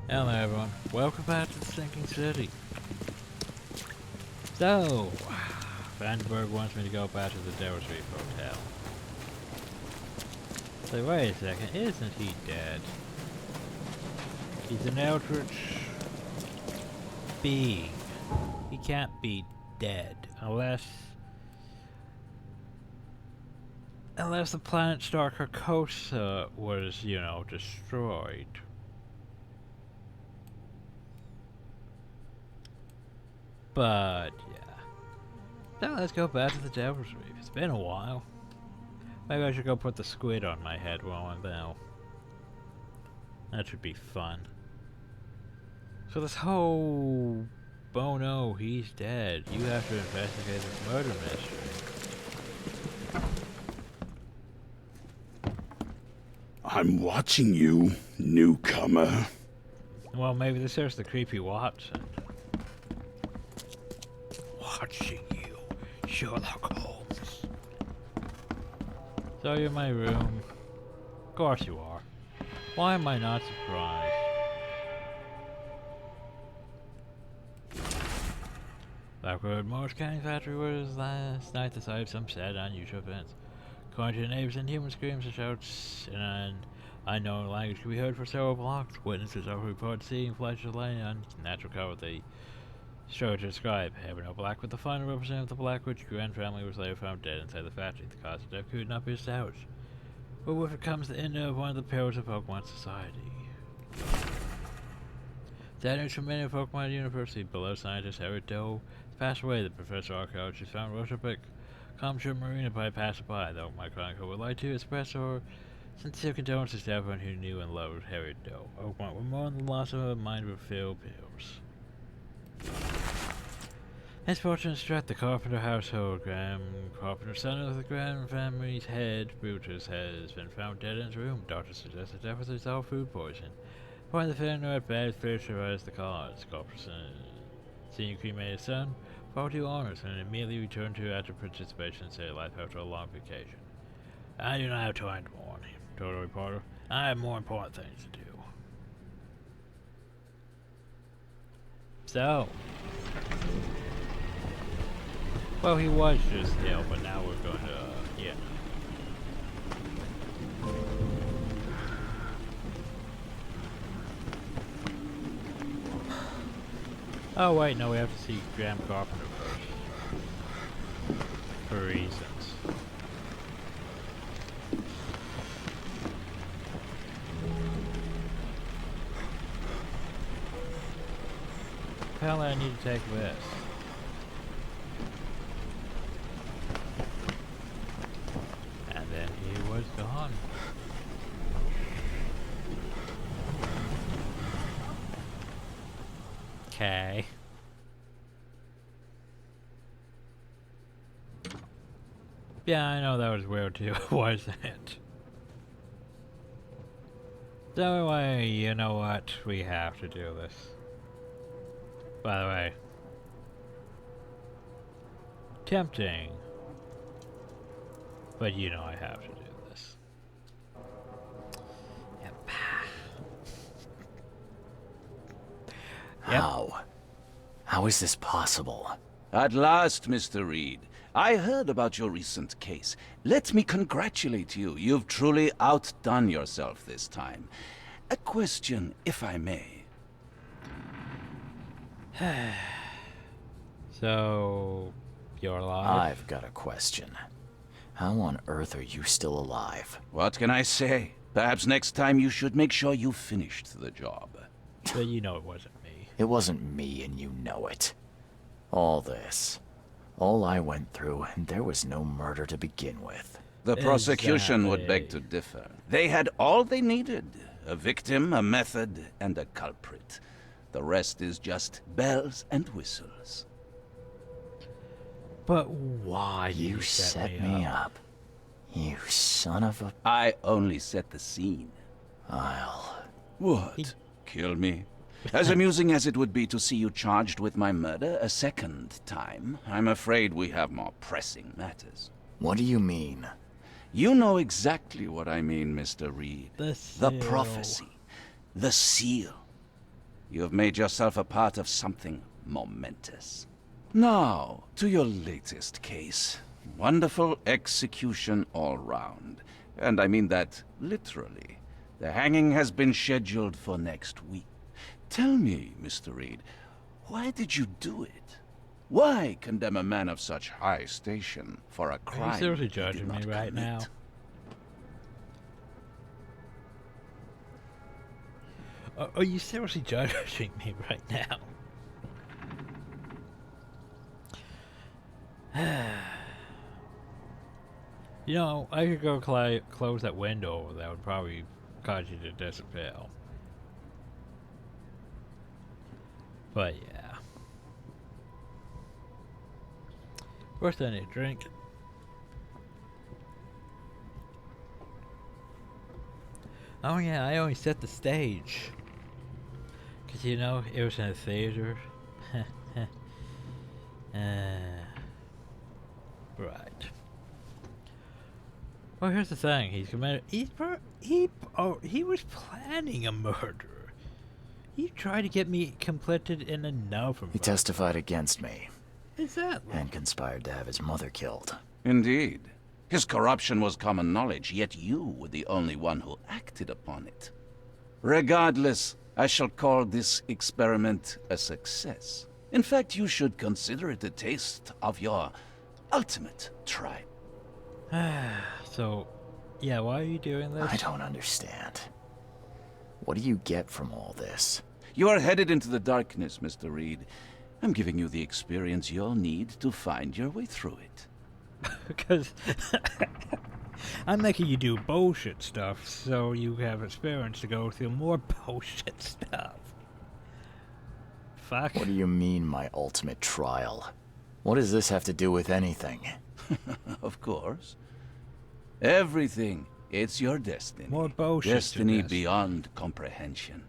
Hello everyone, welcome back to the Sinking City. So, Vandenberg wants me to go back to the Devil's Reef Hotel. So wait a second, isn't he dead? He's an eldritch being. He can't be dead unless the planet star Carcosa was, you know, destroyed. But, yeah. Now let's go back to the Devil's Reef. It's been a while. Maybe I should go put the squid on my head while I'm there. That should be fun. So this whole... Oh no, he's dead. You have to investigate this murder mystery. I'm watching you, newcomer. Well, maybe this is the creepy Watson. Watching you, Sherlock Holmes. So you're in my room. Of course you are. Why am I not surprised? Blackwood Morse Canning Factory was last night the site of some sad, unusual events. According to the neighbors and human screams and shouts in an unknown language could be heard for several blocks. Witnesses also report seeing flashes of light on natural color they struggled to describe. Ebony Black with the final representative of the Blackwood Grand family was later found dead inside the factory. The cause of death could not be established. But with it comes the end of one of the pillars of Pokemon society. That news from many of Pokemon University below scientist Harry Doe passed away. The professor of archaeology found Rosapic Comture Marina by passerby, though my chronicle would like to express our sincere condolences to everyone who knew and loved Harry Doe. Pokemon were more than the loss of a mind with filled pills. Misfortune struck the Carpenter household. Graham Carpenter, son of the Graham family's head, Brutus, has been found dead in his room. Doctors suggest the death was a result of food poisoning. According to the family, at bad fish as the cause. Carpenter senior cremated his son, 42 honors, and immediately returned to active participation in city life after a long vacation. I do not have time to mourn, told the reporter. I have more important things to do. So, well, he was just ill, but now we're going to, yeah. Oh wait, no, we have to see Graham Carpenter first. For reasons. Apparently I need to take this. And then he was gone. Okay. Yeah, I know that was weird too, wasn't it? So anyway, you know what? We have to do this. By the way. Tempting. But you know I have to do this. Yep. How is this possible? At last, Mr. Reed. I heard about your recent case. Let me congratulate you. You've truly outdone yourself this time. A question, if I may. So, you're alive? I've got a question. How on earth are you still alive? What can I say? Perhaps next time you should make sure you finished the job. But you know it wasn't me. It wasn't me, and you know it. All this. All I went through, and there was no murder to begin with. The prosecution would Exactly. beg to differ. They had all they needed. A victim, a method, and a culprit. The rest is just bells and whistles. But why You set me up. You son of a... I only set the scene. I'll... What? Kill me? As amusing as it would be to see you charged with my murder a second time, I'm afraid we have more pressing matters. What do you mean? You know exactly what I mean, Mr. Reed. The The seal. prophecy. The seal. You have made yourself a part of something momentous. Now, to your latest case. Wonderful execution all round. And I mean that literally. The hanging has been scheduled for next week. Tell me, Mr. Reed, why did you do it? Why condemn a man of such high station for a crime Are you seriously he did judging me not right commit? now? Are you seriously judging me right now? You know, I could go close that window. That would probably cause you to disappear. But yeah. First I need a drink. Oh yeah, I only set the stage. Cause you know, it was in a theater. Right. Well, here's the thing. He's committed. He was planning a murder. He tried to get me complicit in another murder. He testified against me Exactly. and conspired to have his mother killed. Indeed. His corruption was common knowledge, yet you were the only one who acted upon it. Regardless, I shall call this experiment a success. In fact, you should consider it a taste of your ultimate tribe. So, yeah, why are you doing this? I don't understand. What do you get from all this? You are headed into the darkness, Mr. Reed. I'm giving you the experience you'll need to find your way through it. Because I'm making you do bullshit stuff, so you have experience to go through more bullshit stuff. Fuck. What do you mean, my ultimate trial? What does this have to do with anything? Of course. Everything. It's your destiny. More bullshit. Destiny beyond comprehension.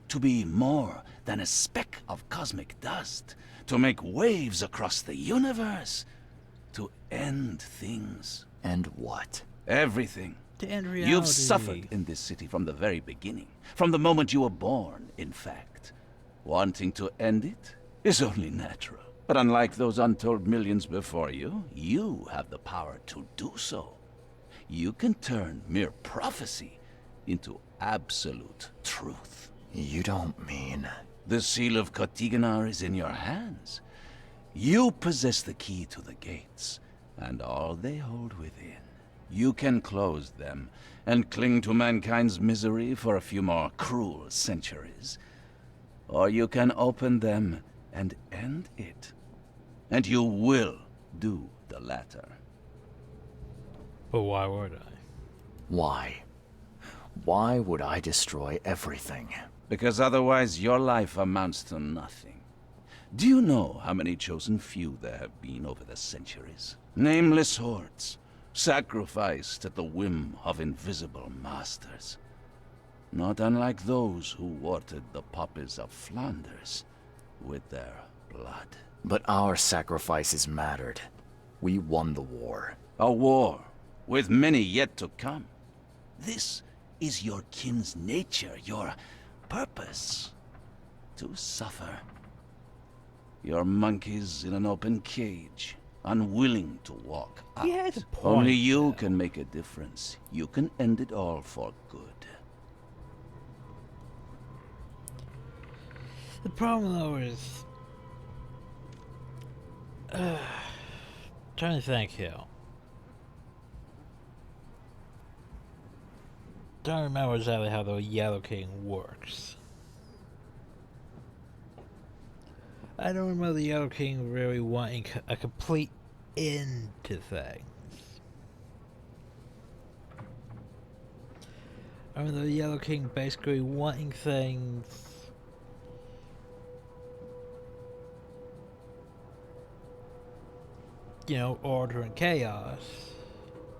To be more than a speck of cosmic dust. To make waves across the universe. To end things. And what? Everything. To end reality. You've suffered in this city from the very beginning. From the moment you were born, in fact. Wanting to end it is only natural. But unlike those untold millions before you, you have the power to do so. You can turn mere prophecy into absolute truth. You don't mean... The seal of Kotiganar is in your hands. You possess the key to the gates, and all they hold within. You can close them, and cling to mankind's misery for a few more cruel centuries. Or you can open them and end it. And you will do the latter. But why would I? Why? Why would I destroy everything? Because otherwise your life amounts to nothing. Do you know how many chosen few there have been over the centuries? Nameless hordes, sacrificed at the whim of invisible masters. Not unlike those who watered the poppies of Flanders with their blood. But our sacrifices mattered. We won the war. A war, with many yet to come. This is your kin's nature, your purpose. To suffer. Your monkeys in an open cage, unwilling to walk out. He has a point. Only you can make a difference. You can end it all for good. The problem, though, is... trying to think here. Don't remember exactly how the Yellow King works. I don't remember the Yellow King really wanting a complete end to things. I remember the Yellow King basically wanting things... you know, order and chaos,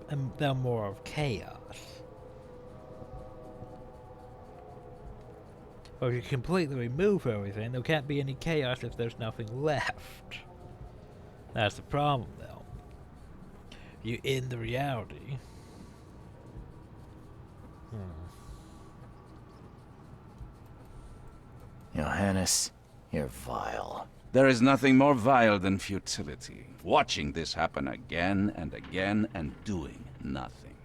and they're more of chaos. But if you completely remove everything, there can't be any chaos if there's nothing left. That's the problem, though. You end the reality. Johannes, you're vile. There is nothing more vile than futility. Watching this happen again and again and doing nothing.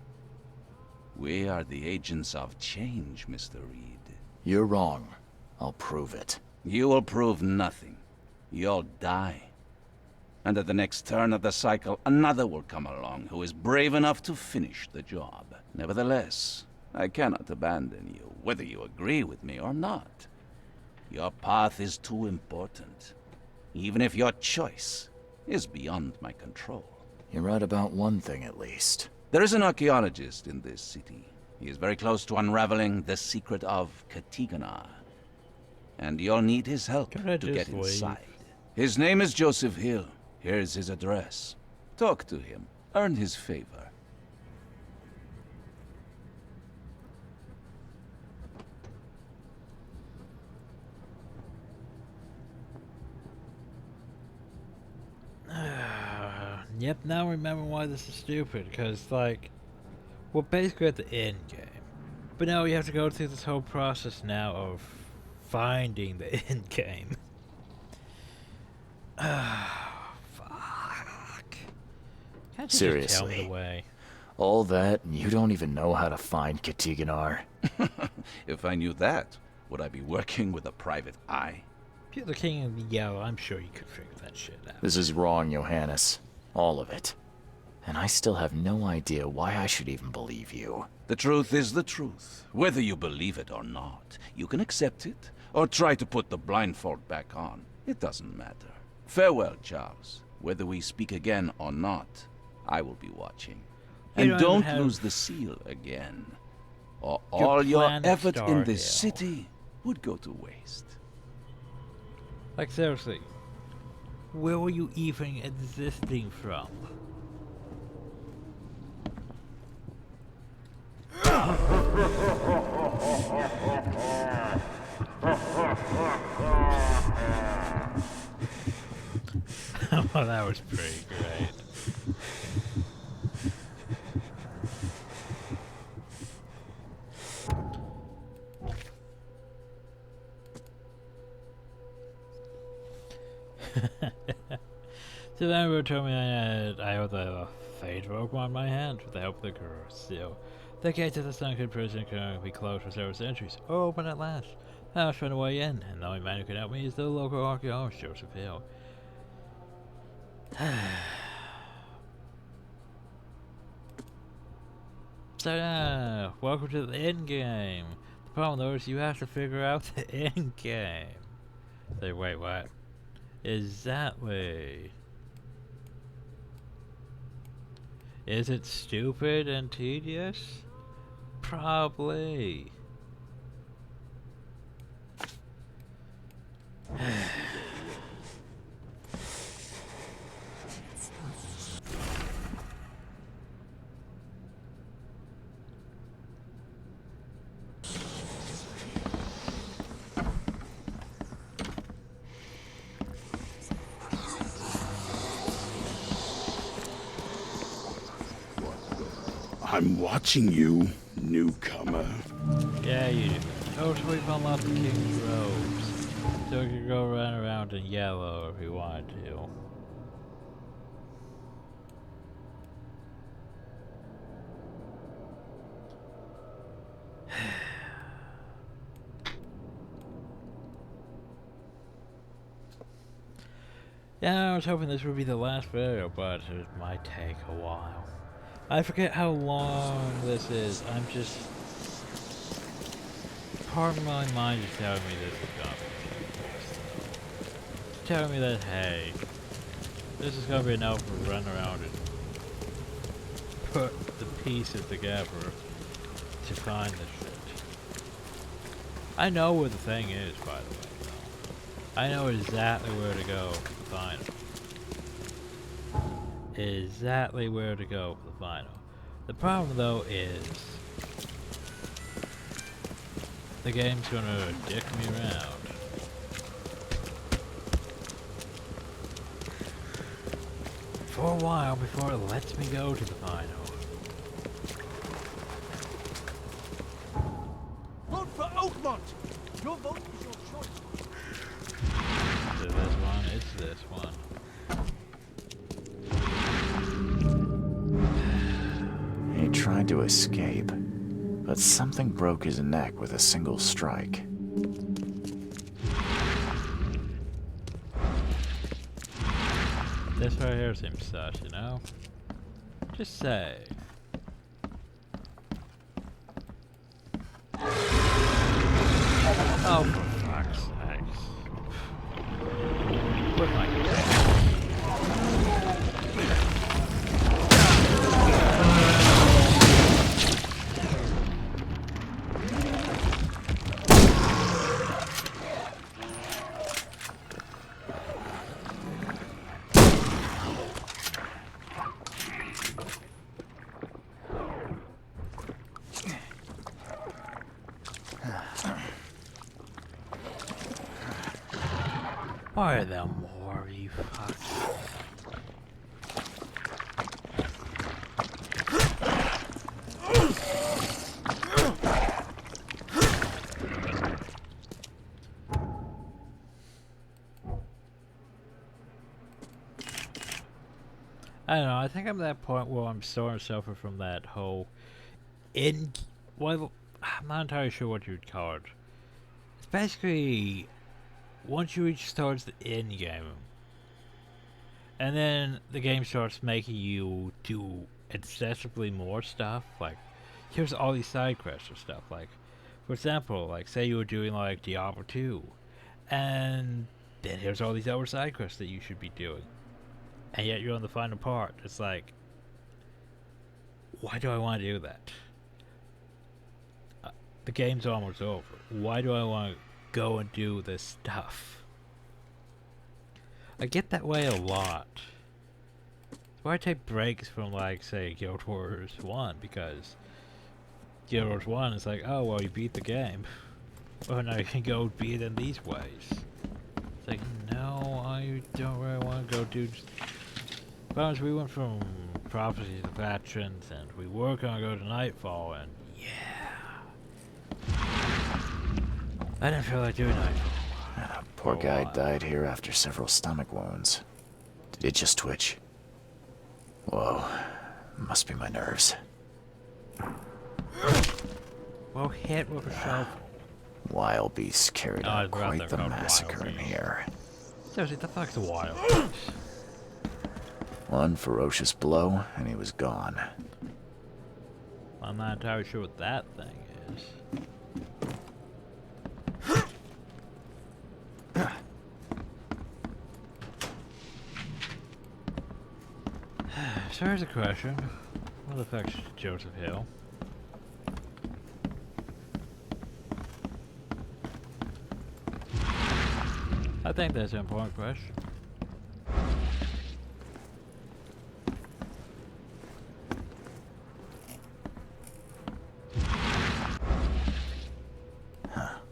We are the agents of change, Mr. Reed. You're wrong. I'll prove it. You will prove nothing. You'll die. And at the next turn of the cycle, another will come along who is brave enough to finish the job. Nevertheless, I cannot abandon you, whether you agree with me or not. Your path is too important, even if your choice is beyond my control. You're right about one thing at least. There is an archaeologist in this city. He is very close to unraveling the secret of Cthulhu. And you'll need his help to get inside. His name is Joseph Hill. Here's his address. Talk to him. Earn his favor. Yep, now I remember why this is stupid, because, like, we're basically at the end game. But now we have to go through this whole process now of finding the end game. Fuck. Can't you just tell me the way? All that, and you don't even know how to find Cthulhu. If I knew that, would I be working with a private eye? If you're the king of the yellow, I'm sure you could figure that shit out. This is wrong, Johannes. All of it. And I still have no idea why I should even believe you. The truth is the truth. Whether you believe it or not, you can accept it, or try to put the blindfold back on. It doesn't matter. Farewell, Charles. Whether we speak again or not, I will be watching. And don't lose the seal again, or all your effort in this city would go to waste. Like, seriously, where were you even existing from? Well, that was pretty great. So then Ember told me that I had a fate Pokemon in my hand with the help of the girl seal. The gates of the sunken prison can be closed for several centuries. Open at last. I must find a way in, and the only man who can help me is the local archaeologist, Joseph Hill. So, welcome to the end game. The problem though is you have to figure out the end game. Say, wait, what? Exactly. Is it stupid and tedious? Probably. I'm watching you, newcomer. Yeah, you do. Oh, so we've unlocked the King's Robes. So we can go run around in yellow if we wanted to. Yeah, I was hoping this would be the last video, but it might take a while. I forget how long this is. I'm just... part of my mind is telling me this is gonna be... It's telling me that, hey, this is gonna be enough to run around and put the pieces together to find this shit. I know where the thing is, by the way, though. I know exactly where to go to find it. Exactly where to go for the final. The problem though is the game's gonna dick me around. For a while before it lets me go to the final. Vote for Oakmont! Your vote is your choice. it's this one. He tried to escape, but something broke his neck with a single strike. This right here seems sus, you know? Just say. Oh, for fuck's sakes. Where's my gun? Why are there more, you fucks? I don't know, I think I'm at that point where I'm starting to suffer from that whole well, I'm not entirely sure what you'd call it. It's basically once you reach towards the end game, and then the game starts making you do excessively more stuff, like here's all these side quests or stuff, like for example, like say you were doing like Diablo 2, and then here's all these other side quests that you should be doing, and yet you're on the final part. It's like, why do I want to do that? The game's almost over. Why do I want to go and do this stuff? I get that way a lot. That's why I take breaks from, like, say, Guild Wars 1, because Guild Wars 1 is like, oh, well, you beat the game. Well, now you can go beat it in these ways. It's like, no, I don't really want to go do... But we went from Prophecy to Factions, and we were going to go to Nightfall, and yeah. I didn't feel like doing Nightfall. Poor guy died here after several stomach wounds. Did it just twitch? Whoa, must be my nerves. Well, hit with a shovel. Wild beasts carried out I'd rather quite the go massacre in wild here. Seriously, the fuck's a wild beast? One ferocious blow, and he was gone. I'm not entirely sure what that thing is. So here's a question. What the fuck's Joseph Hill? I think that's an important question.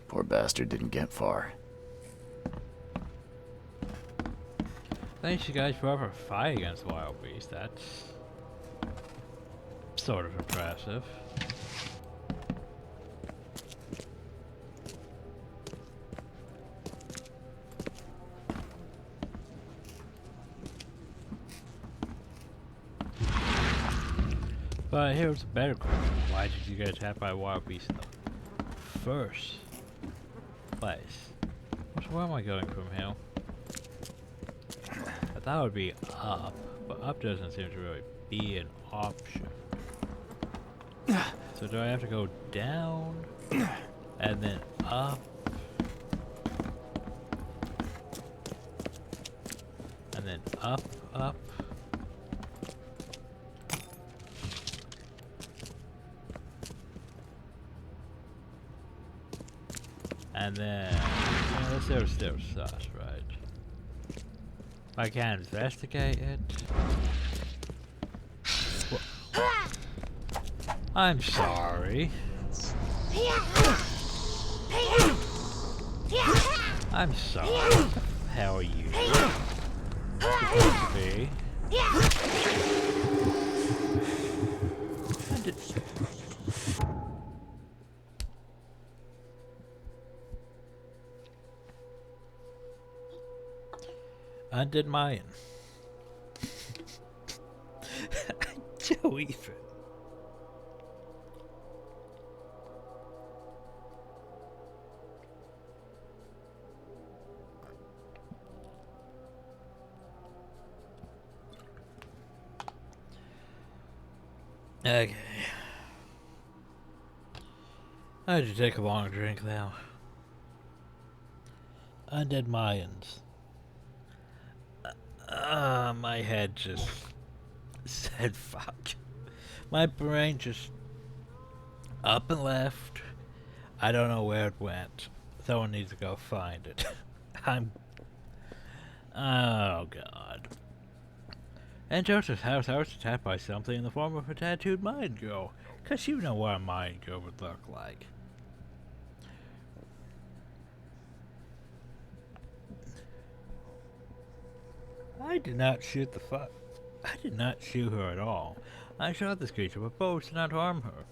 Poor bastard didn't get far. Thanks you guys for ever fight against wild beasts. That's sort of impressive. But here's a better question. Why did you get attacked by a wild beast in the first place? So where am I going from here? I thought it would be up, but up doesn't seem to really be an option. So do I have to go down and then up? And then up, up? And then, yeah, this is still sus, right? I can't investigate it. I'm sorry. I'm sorry. How are you? Supposed to be. Undead Mayan. Joe Ethan. Okay. I had to take a long drink now. Undead Mayans. My head just said fuck. My brain just up and left. I don't know where it went. Someone needs to go find it. Oh god. And Joseph's house, I was attacked by something in the form of a tattooed mind girl. 'Cause you know what a mind girl would look like. I did not shoot I did not shoot her at all. I shot this creature with bows to not harm her.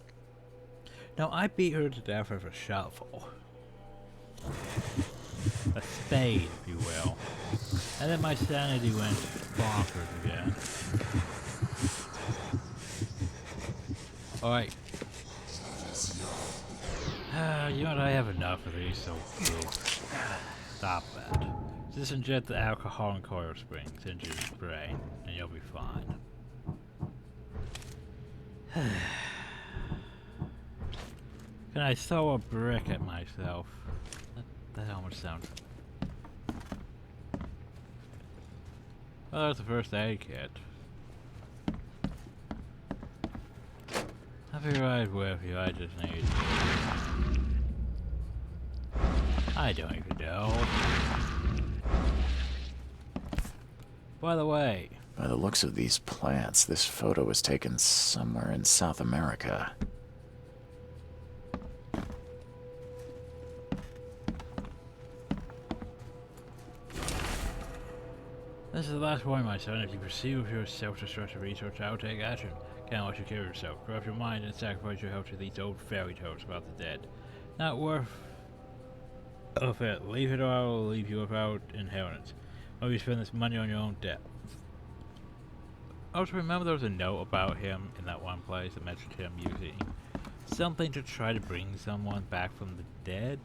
Now I beat her to death with a shovel. A spade, if you will. And then my sanity went bonkers again. Alright. You know what, I have enough of these, so stop that. Just inject the alcohol and coil springs into your brain, and you'll be fine. Can I throw a brick at myself? That almost sounds... Well, that's the first aid kit. I'll be right with you, I just need... I don't even know. By the way... By the looks of these plants, this photo was taken somewhere in South America. This is the last warning, my son. If you pursue your self-destructive research, I'll take action. Can't let you kill yourself. Corrupt your mind and sacrifice your health to these old fairy tales about the dead. Not worth of it. Leave it or I will leave you without inheritance. Or you spend this money on your own debt. Also, remember there was a note about him in that one place that mentioned him using something to try to bring someone back from the dead?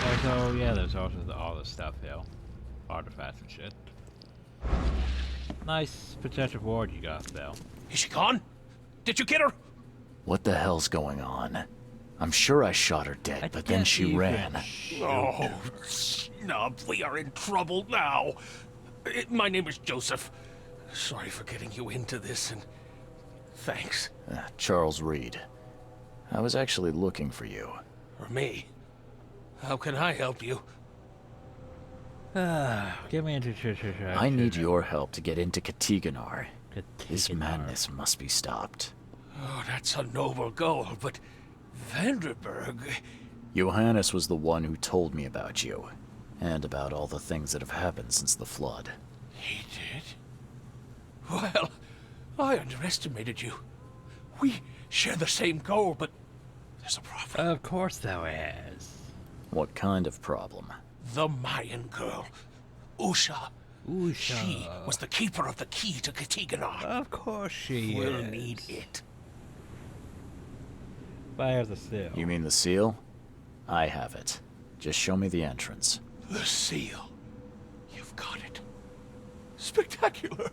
Also, yeah, there's also all this stuff here. Artifacts and shit. Nice protective ward you got, though. Is she gone? Did you get her? What the hell's going on? I'm sure I shot her dead, but then she ran. Oh, snub, we are in trouble now. My name is Joseph. Sorry for getting you into this, and thanks. Charles Reed. I was actually looking for you. For me? How can I help you? Get me into I need your help to get into Katiganar. This madness must be stopped. Oh, that's a noble goal, but Vanderberg... Johannes was the one who told me about you, and about all the things that have happened since the flood. He did? Well, I underestimated you. We share the same goal, but there's a problem. Of course there is. What kind of problem? The Mayan girl, Usha. She was the keeper of the key to Katiganar. Of course she We'll is. need it. But I have the seal. You mean the seal? I have it. Just show me the entrance. The seal. You've got it. Spectacular.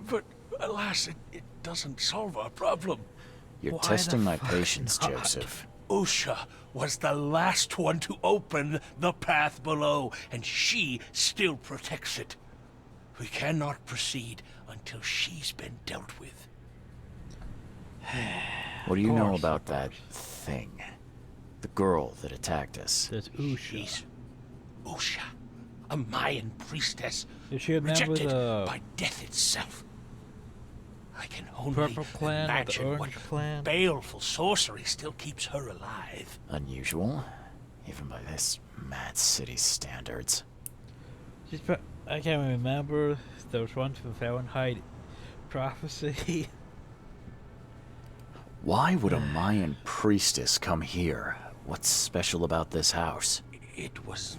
But alas, it doesn't solve our problem. You're Why testing the my fuck patience, not? Joseph. Usha was the last one to open the path below, and she still protects it. We cannot proceed until she's been dealt with. What do you know course, about that thing? The girl that attacked us? There's Usha. She's Usha, a Mayan priestess, Is she a member of rejected the by death itself. I can only Purple Clan or the imagine what Orange Clan? baleful sorcery still keeps her alive. Unusual, even by this mad city standards. I can't remember those ones from Fahrenheit prophecy. Why would a Mayan priestess come here? What's special about this house? It was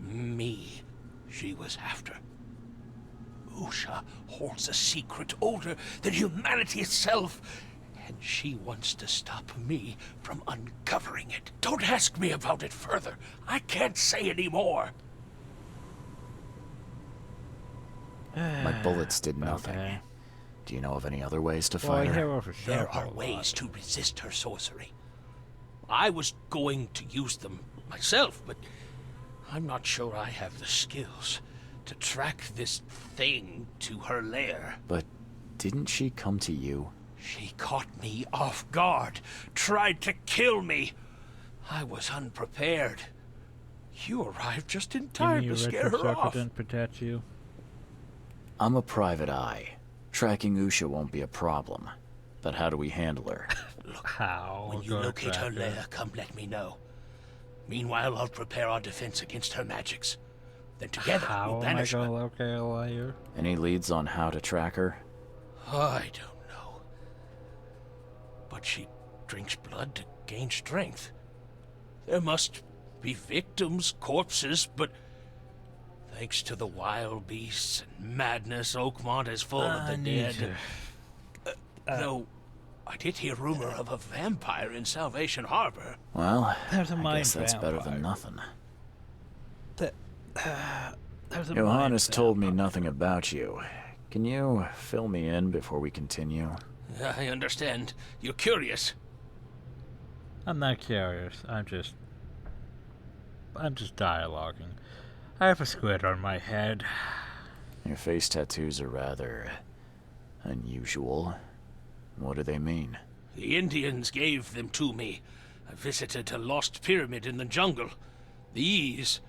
me she was after. Usha holds a secret older than humanity itself, and she wants to stop me from uncovering it. Don't ask me about it further. I can't say any more. My bullets did nothing. Okay. Do you know of any other ways to Well, I fight hear her? her for sure. There are ways to resist her sorcery. I was going to use them myself, but I'm not sure I have the skills to track this thing to her lair. But didn't she come to you? She caught me off guard, tried to kill me. I was unprepared. You arrived just in time to scare her off. Didn't protect you. I'm a private eye. Tracking Usha won't be a problem. But how do we handle her? How? When you Go locate her track lair, come let me know. Meanwhile, I'll prepare our defense against her magics. Then together, How we'll am I banish gonna her. locate a layer? Any leads on how to track her? I don't know. But she drinks blood to gain strength. There must be victims, corpses, but thanks to the wild beasts and madness, Oakmont is full of the dead. Though, I did hear rumor of a vampire in Salvation Harbor. Well, There's a I mind guess that's better vampire. than nothing. There's a Johannes mind told me nothing about you. Can you fill me in before we continue? I understand. You're curious. I'm not curious. I'm just dialoguing. I have a squid on my head. Your face tattoos are rather unusual. What do they mean? The Indians gave them to me. I visited a lost pyramid in the jungle. These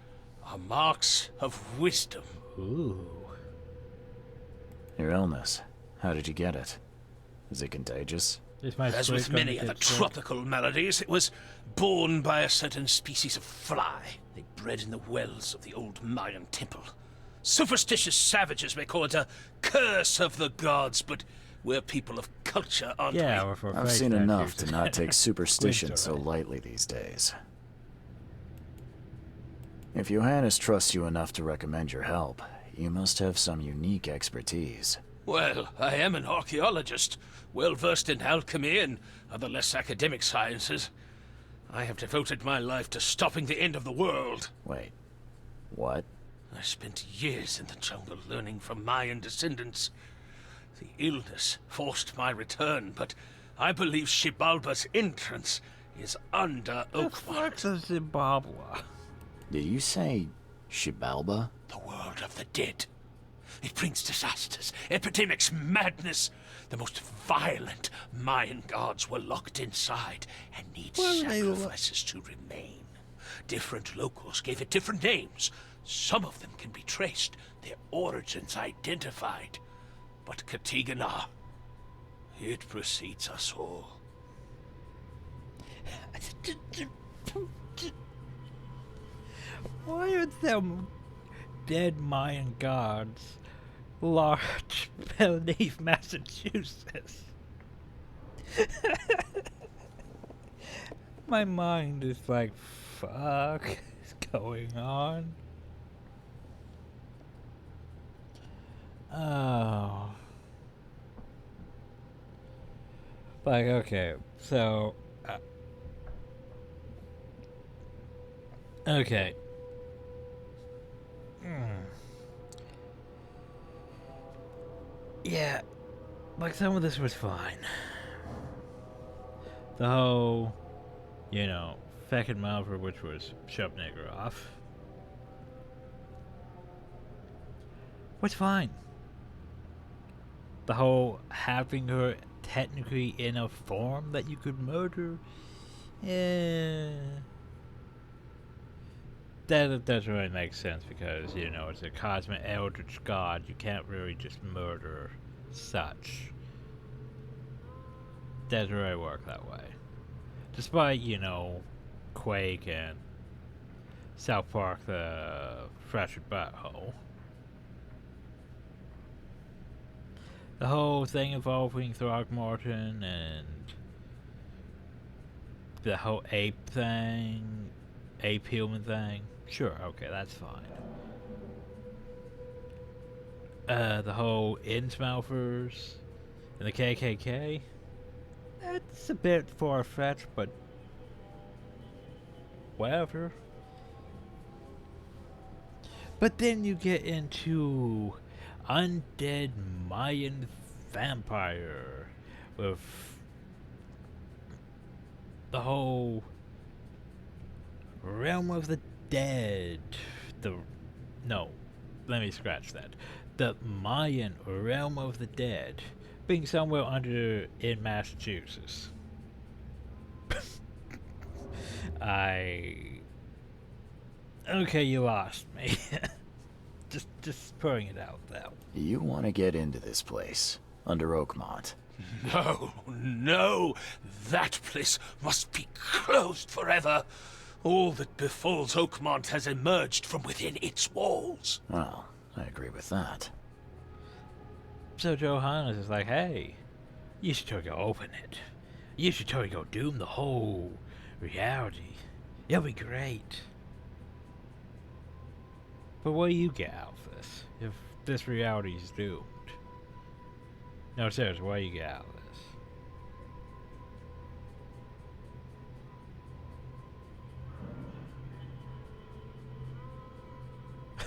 are marks of wisdom. Ooh. Your illness. How did you get it? Is it contagious? Is my As squid with gonna many other get sick? tropical maladies, it was borne by a certain species of fly. They bred in the wells of the old Mayan temple. Superstitious savages may call it a curse of the gods, but we're people of culture, aren't Yeah, we? or for I've face seen enough tattoos. to not take superstition Squid's so alright. lightly these days. If Johannes trusts you enough to recommend your help, you must have some unique expertise. Well, I am an archaeologist, well versed in alchemy and other less academic sciences. I have devoted my life to stopping the end of the world. Wait, what? I spent years in the jungle learning from Mayan descendants. The illness forced my return, but I believe Xibalba's entrance is under The fuck's Oakmont. a Zimbabwe? Did you say Xibalba? The world of the dead. It brings disasters, epidemics, madness. The most violent Mayan gods were locked inside and need sacrifices to remain. Different locals gave it different names. Some of them can be traced, their origins identified. But Katigana, it precedes us all. Why are them dead Mayan gods large beneath Massachusetts? My mind is like, fuck is going on? Oh. Like, okay, so... okay. Yeah, like some of this was fine. The whole, you know, fucking Malver, which was shove nigger off, was fine. The whole having her technically in a form that you could murder, that doesn't really make sense because, you know, it's a cosmic eldritch god. You can't really just murder such. Doesn't really work that way. Despite, you know, Quake and South Park, the Fractured Butthole. The whole thing involving Throgmorton and the whole ape thing ape human thing. Sure, okay, that's fine. The whole Innsmouthers and the KKK. That's a bit far-fetched, but whatever. But then you get into undead Mayan vampire with the whole realm of the dead. Let me scratch that. The Mayan realm of the dead being somewhere under in Massachusetts. Okay, you lost me. just putting it out there. You want to get into this place, under Oakmont. No, no! That place must be closed forever! All that befalls Oakmont has emerged from within its walls. Well, I agree with that. So Johannes is like, hey, you should totally go open it. You should totally go doom the whole reality. It'll be great. But what do you get out of this? If this reality is doomed? No, seriously, what do you get out of this?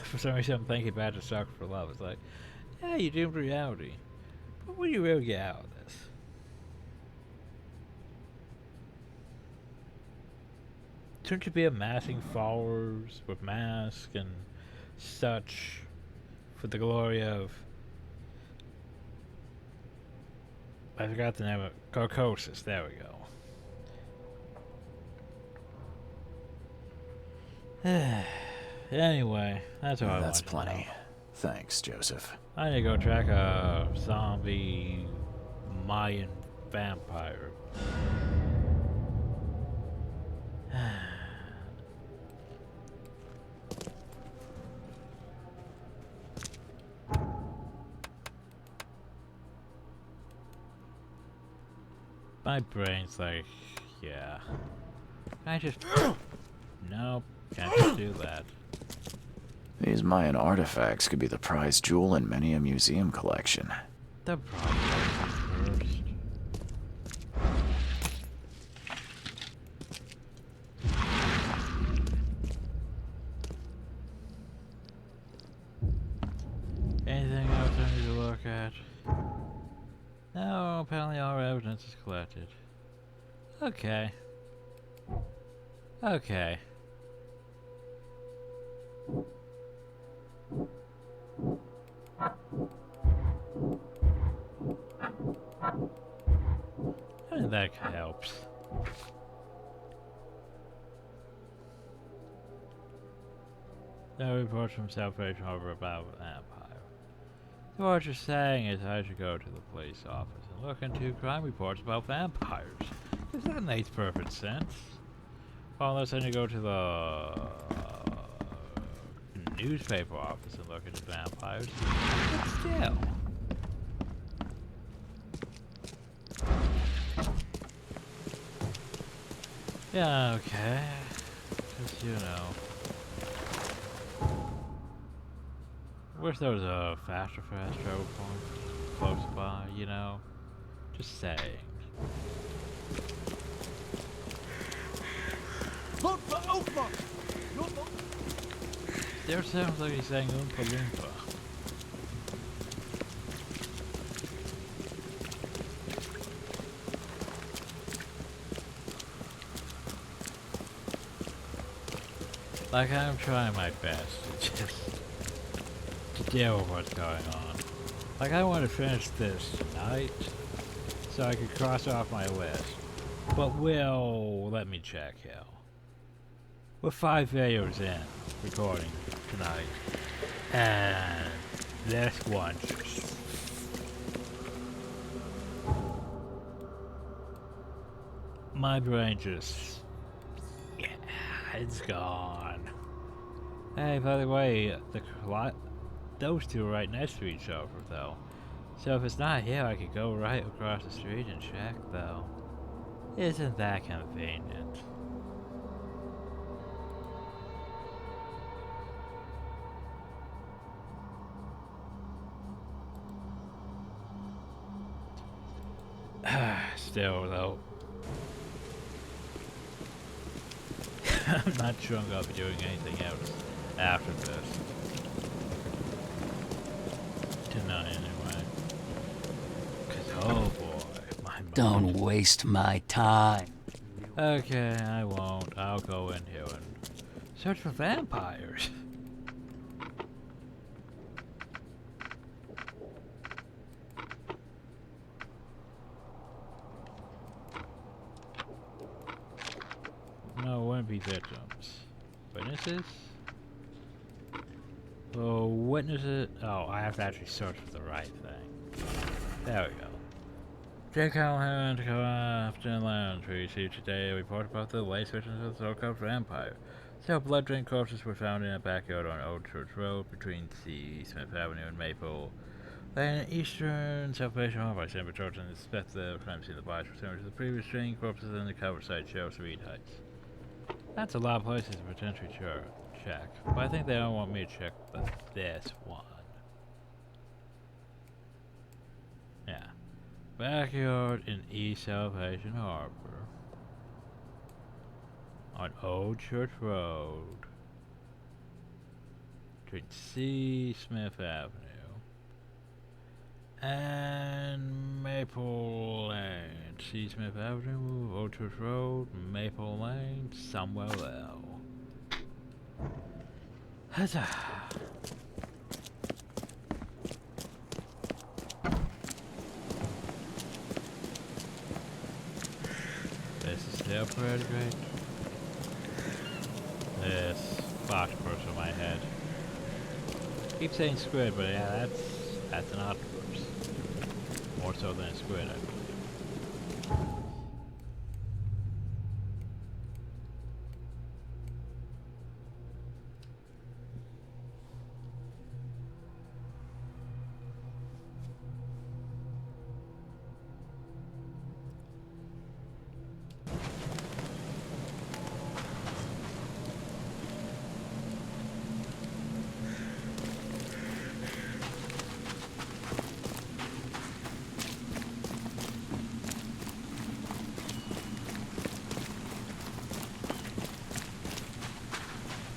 For some reason, I'm thinking about the Sucker for Love. It's like, yeah, you doomed reality. But what do you really get out of this? Shouldn't you be amassing followers with masks and such for the glory of... I forgot the name of it. Carcosis, there we go. Anyway, that's all I That's wanted to know. plenty. Thanks, Joseph. I need to go track a zombie Mayan vampire. My brain's like, yeah. Can I just... Nope, can't just do that. These Mayan artifacts could be the prized jewel in many a museum collection. The problem first. Anything else I need to look at? No, apparently all evidence is collected. Okay. Okay. And that helps. No reports from Salvation over about Vampire. So what you're saying is I should go to the police office and look into crime reports about vampires. Because that makes perfect sense. Well, unless I need to go to the newspaper office and look into vampires. But still. Yeah, okay. Just, you know. Wish there was a faster fast travel point close by, you know? Just saying. Look for Oakmont! There sounds like he's saying Oompa Loompa. Like, I'm trying my best to deal with what's going on. Like, I want to finish this tonight so I can cross off my list. But let me check here. We're 5 videos in recording tonight, and this one my brain just, yeah, it's gone. Hey, by the way, those two are right next to each other, though. So if it's not here, I could go right across the street and check, though. Isn't that convenient? still, though. I'm not sure I'm gonna be doing anything else after this. Tonight, anyway. 'Cause, oh boy, my mind. Don't waste my time. Okay, I won't. I'll go in here and search for vampires. No, wouldn't be victims. Witnesses? Oh, witnesses. Oh, I have to actually search for the right thing. There we go. J. Callahan to Crafton Lounge. We received today a report about the latest victims of the so-called vampire. Several blood-drained corpses were found in a backyard on Old Church Road between C. Smith Avenue and Maple Lane, eastern Salvation Hall by San Patrol and suspect the crime scene. The bodies were similar to the previous drained corpses in the cover site shows Reed Heights. That's a lot of places to potentially check, but I think they don't want me to check this one. Yeah. Backyard in East Salvation Harbor. On Old Church Road. Between C. Smith Avenue and Maple Lane. C. Smith Avenue, Old Church Road, Maple Lane, somewhere else. Huzzah! This is still pretty great. This octopus on my head. Keep saying squid, but yeah, that's an octopus. More so than a squid, I believe.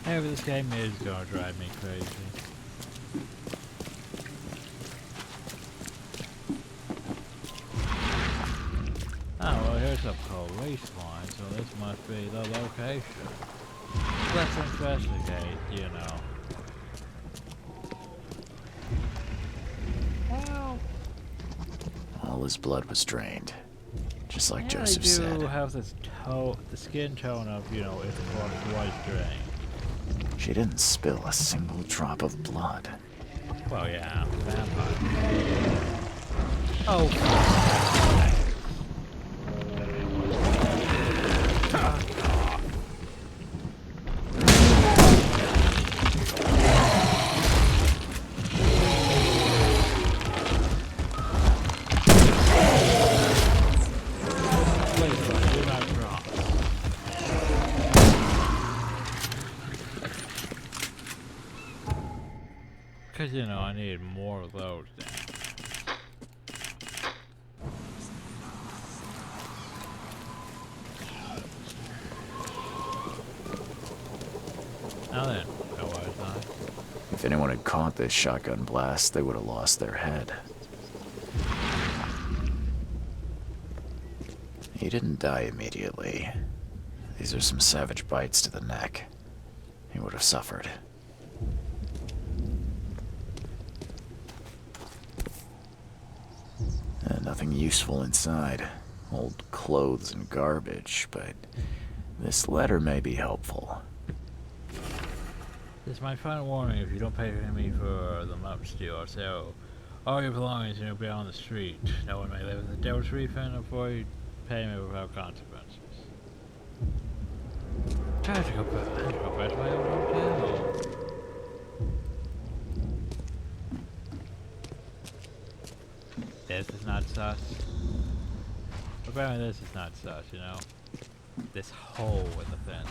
However, this game is gonna drive me crazy. Oh, well, here's a police line, so this must be the location. Let's investigate, you know. Well, All his blood was drained, just like yeah, Joseph they said. do have this the skin tone of, you know, if the corpse was drained. She didn't spill a single drop of blood. Well, yeah, vampire. Oh, because, you know, I need more of those then. Now then, how was I? If anyone had caught this shotgun blast, they would have lost their head. He didn't die immediately. These are some savage bites to the neck. He would have suffered. Nothing useful inside. Old clothes and garbage, but this letter may be helpful. This is my final warning. If you don't pay me for the mop steal or sell all your belongings, and you'll be on the street. No one may live in the devil's reef and avoid payment without consequences. Try to go back to my old hotel. This is not sus. Apparently this is not sus, you know? This hole in the fence.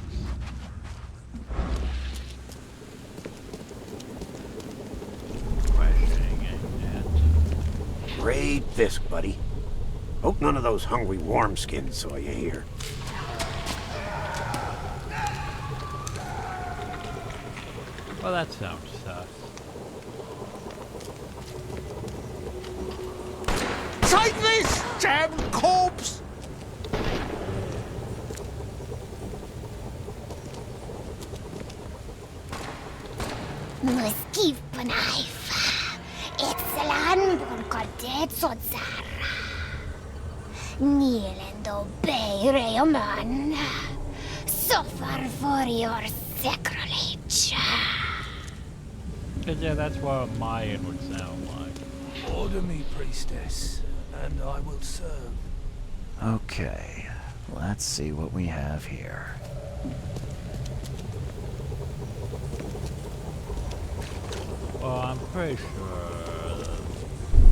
Questioning it. Great fisk, buddy. Hope none of those hungry wormskins saw you here. Well, that sounds sus. Take this, damn corpse! Muskif Panaifa. Excelan Bonkodet Sotzara. Nilendo Bay Reoman. Suffer for your sacrilege. Yeah, that's what a Mayan would sound like. Order me, priestess, and I will serve. Okay, let's see what we have here. Well, I'm pretty sure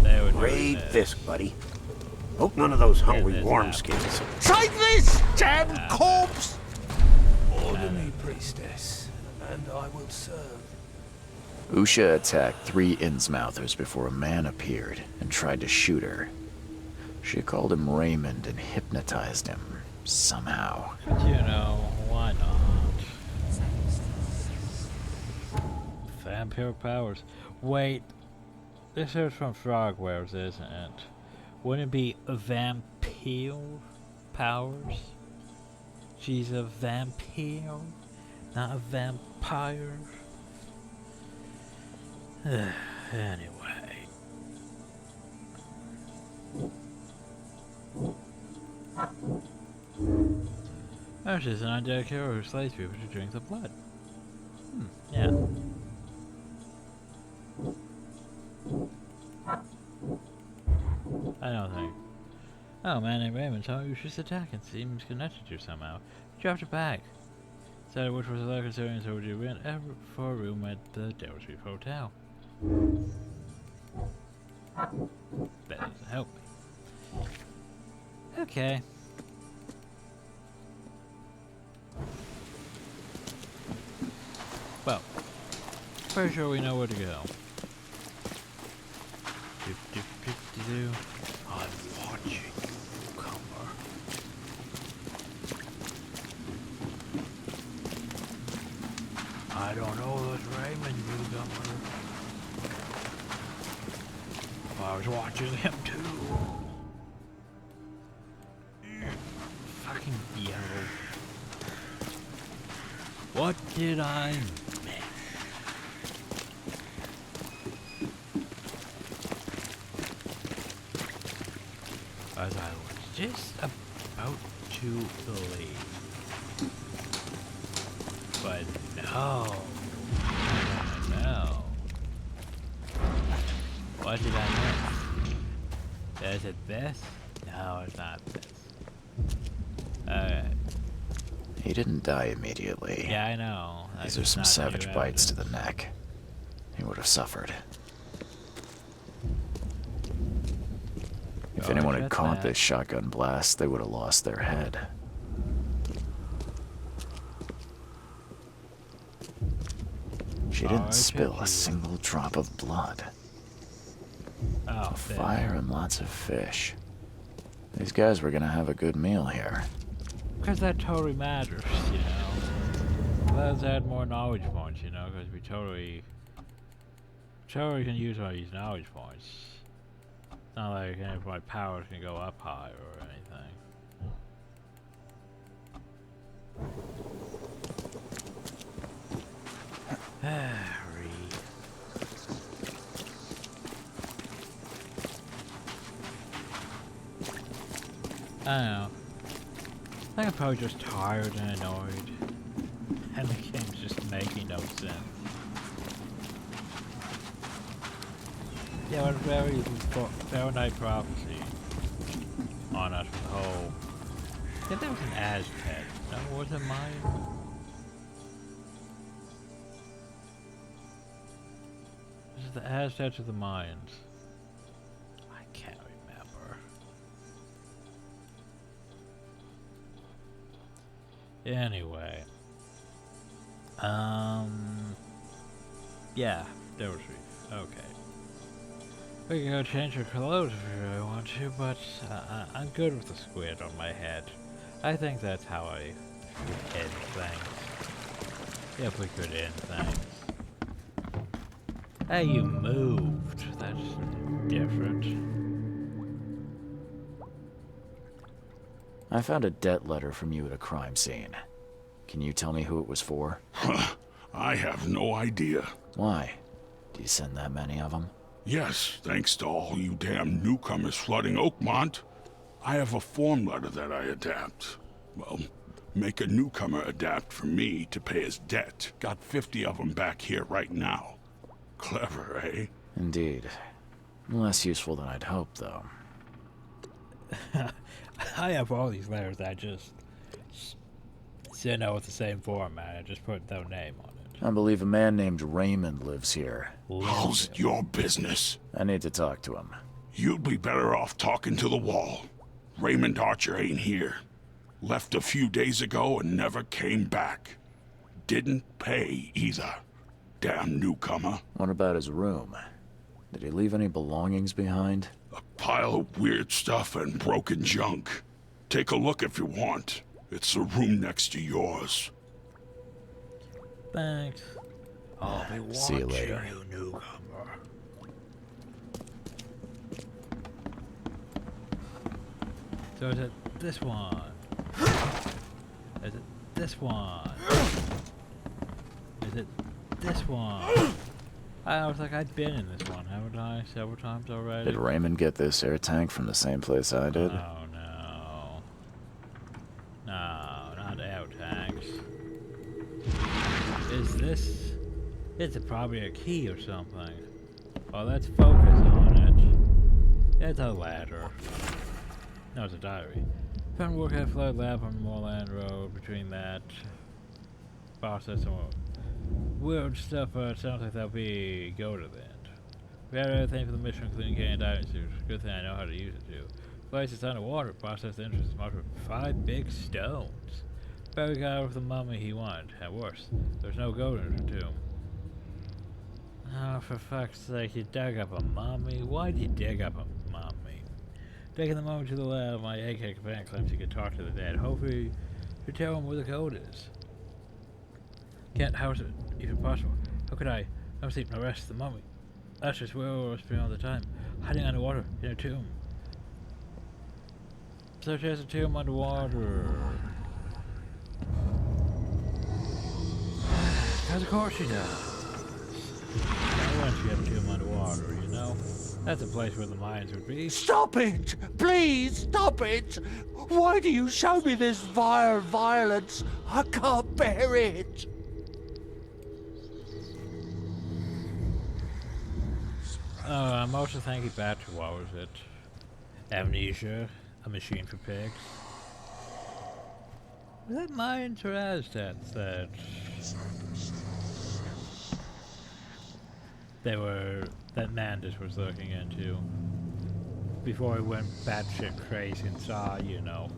they would Raid this, buddy. Hope none of those hungry this wormskins. Take this, damn corpse! Order me, priestess, and I will serve. Usha attacked 3 Innsmouthers before a man appeared and tried to shoot her. She called him Raymond and hypnotized him, somehow. But you know, why not? Vampyr powers. Wait, this is from Frogwares, isn't it? Wouldn't it be Vampyr powers? She's a vampire, not a vampire. Anyway. Ash is an undead hero who slays people to drink the blood. Yeah. I don't think. Oh, man named Raymond saw you just attack and seems connected to you somehow. Dropped it back. Said which was a lot considering, so would you rent for a room at the Devil Street Hotel? That doesn't help me. Okay. Well, pretty sure we know where to go. I'm watching you, comer. I don't know this Raymond newcomer. I was watching him too. Fucking yellow. What did I miss? As I was just about to leave. But no. No. What did I miss? Is it this? No, it's not this. Alright. He didn't die immediately. Yeah, I know. These are some savage bites to the neck. He would have suffered. If anyone had caught this shotgun blast, they would have lost their head. She didn't spill a single drop of blood. Oh, A fire and lots of fish. These guys were gonna have a good meal here. Because that totally matters, you know. Let's add more knowledge points, you know, because we totally can use all these knowledge points. It's not like any of my powers can go up high or anything. I don't know. I think I'm probably just tired and annoyed. And the game's just making no sense. Yeah, it was very Fahrenheit prophecy on us with the whole... Yeah, that was an Aztec. No, was it Mayan? This is the Aztecs or the Mayans? I can't remember. Anyway. Yeah, there was okay. We can go change your clothes if you really want to, but I'm good with the squid on my head. I think that's how I should end things. If we could end things. Hey, you moved. That's different. I found a debt letter from you at a crime scene. Can you tell me who it was for? I have no idea. Why? Do you send that many of them? Yes, thanks to all you damn newcomers flooding Oakmont. I have a form letter that I adapt. Well, make a newcomer adapt for me to pay his debt. Got 50 of them back here right now. Clever, eh? Indeed. Less useful than I'd hoped, though. I have all these letters I just send out with the same format. I just put no name on it. I believe a man named Raymond lives here. How's it your business? I need to talk to him. You'd be better off talking to the wall. Raymond Archer ain't here. Left a few days ago and never came back. Didn't pay either. Damn newcomer. What about his room? Did he leave any belongings behind? A pile of weird stuff and broken junk. Take a look if you want. It's the room next to yours. Thanks. I'll be See you watching later. you, newcomer. So is it this one? Is it this one? Is it this one? I was like, I've been in this one, haven't I? Several times already. Did Raymond get this air tank from the same place I did? Oh no. No, not air tanks. Is this... It's probably a key or something. Well, let's focus on it. It's a ladder. No, it's a diary. Found work at Flood Lab on Moorland Road. Between that process and weird stuff, sounds like that'll be go to the end. We had everything for the mission, including getting diving suits. Good thing I know how to use it too. Place is underwater. Process the entrance is marked with 5 big stones. Barry got over the mummy he wanted. At worst, there's no goat in the tomb. Oh, for fuck's sake, you dug up a mummy? Why'd you dig up a mummy? Taking the mummy to the lab, my AK companion claims he can talk to the dead. Hopefully, you tell him where the code is. Can't house it, even possible. How could I? I'm sleeping the rest of the mummy. That's just where I was spending all the time. Hiding underwater, in a tomb. Such as a tomb underwater. Because of course she does. Why don't you have a tomb underwater, you know? That's a place where the mines would be. Stop it! Please, stop it! Why do you show me this vile violence? I can't bear it! I'm also thinking back to, what was it? Amnesia, a machine for pigs. Was that Mayans or Aztecs that that Mandus was looking into before he went batshit crazy and saw, you know,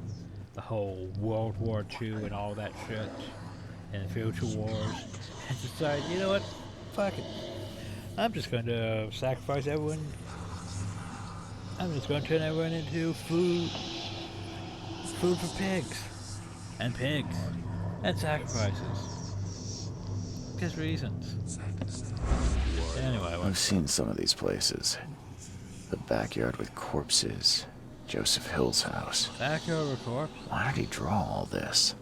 the whole World War II and all that shit and future wars, and decided, you know what, fuck it. I'm just going to sacrifice everyone. I'm just going to turn everyone into food for pigs. And pigs. And sacrifices. Just reasons. Anyway, I've seen some of these places. The backyard with corpses. Joseph Hill's house. backyard with corpse? Why did he draw all this?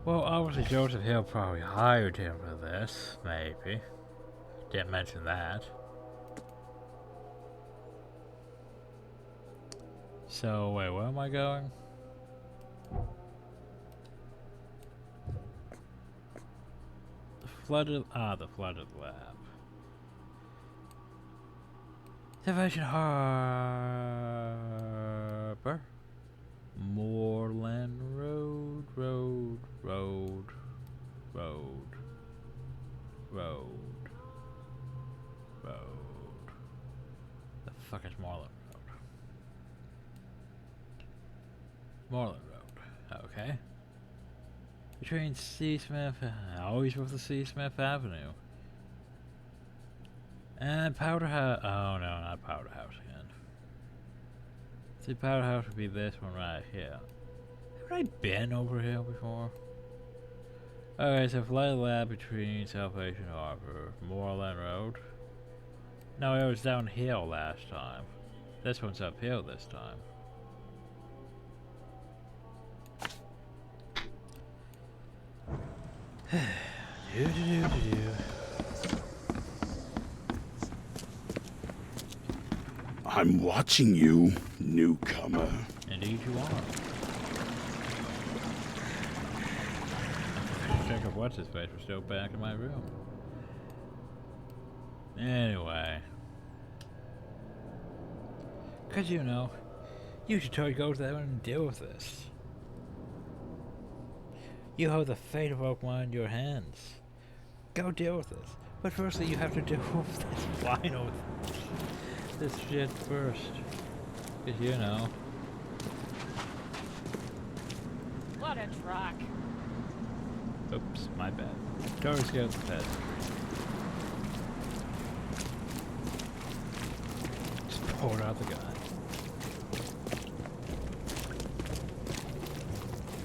Well, obviously Joseph Hill probably hired him for this, maybe. Didn't mention that. So, wait, where am I going? The flooded lab. Salvation Harbor. Moorland Road. The fuck is Moorland Road? Moorland Road. Okay. between Seasmith, always with the Seasmith Avenue, and Powder House. Oh no, not Powder House again. See, Powder House would be this one right here. Haven't I been over here before? Okay, so fly the lab between Salvation Harbor, Moorland Road. No, it was downhill last time. This one's uphill this time. I'm watching you, newcomer. Indeed you are. Check if what's his face was still back in my room. Anyway. Cause you know, you should totally go there and deal with this. You hold the fate of Oakmont in your hands. Go deal with this. But firstly you have to deal with this final this shit first. Cause you know. What a truck. Oops, my bad. Totally scared the pet. Just pulled out the gun.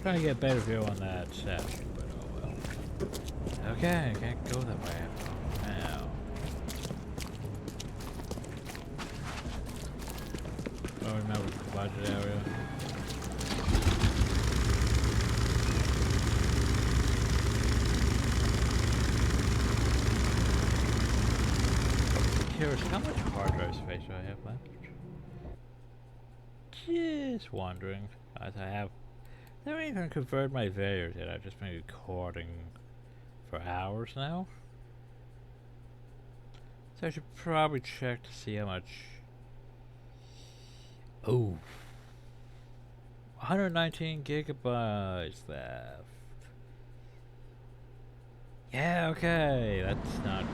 Trying to get a better view on that statue, but oh well. Okay, I can't go that way. Now. Oh, remember the budget area. Curious, how much hard drive space do I have left? Just wondering, as I haven't even converted my videos yet. I've just been recording for hours now. So I should probably check to see how much. Oh, 119 gigabytes left. Yeah, okay, that's not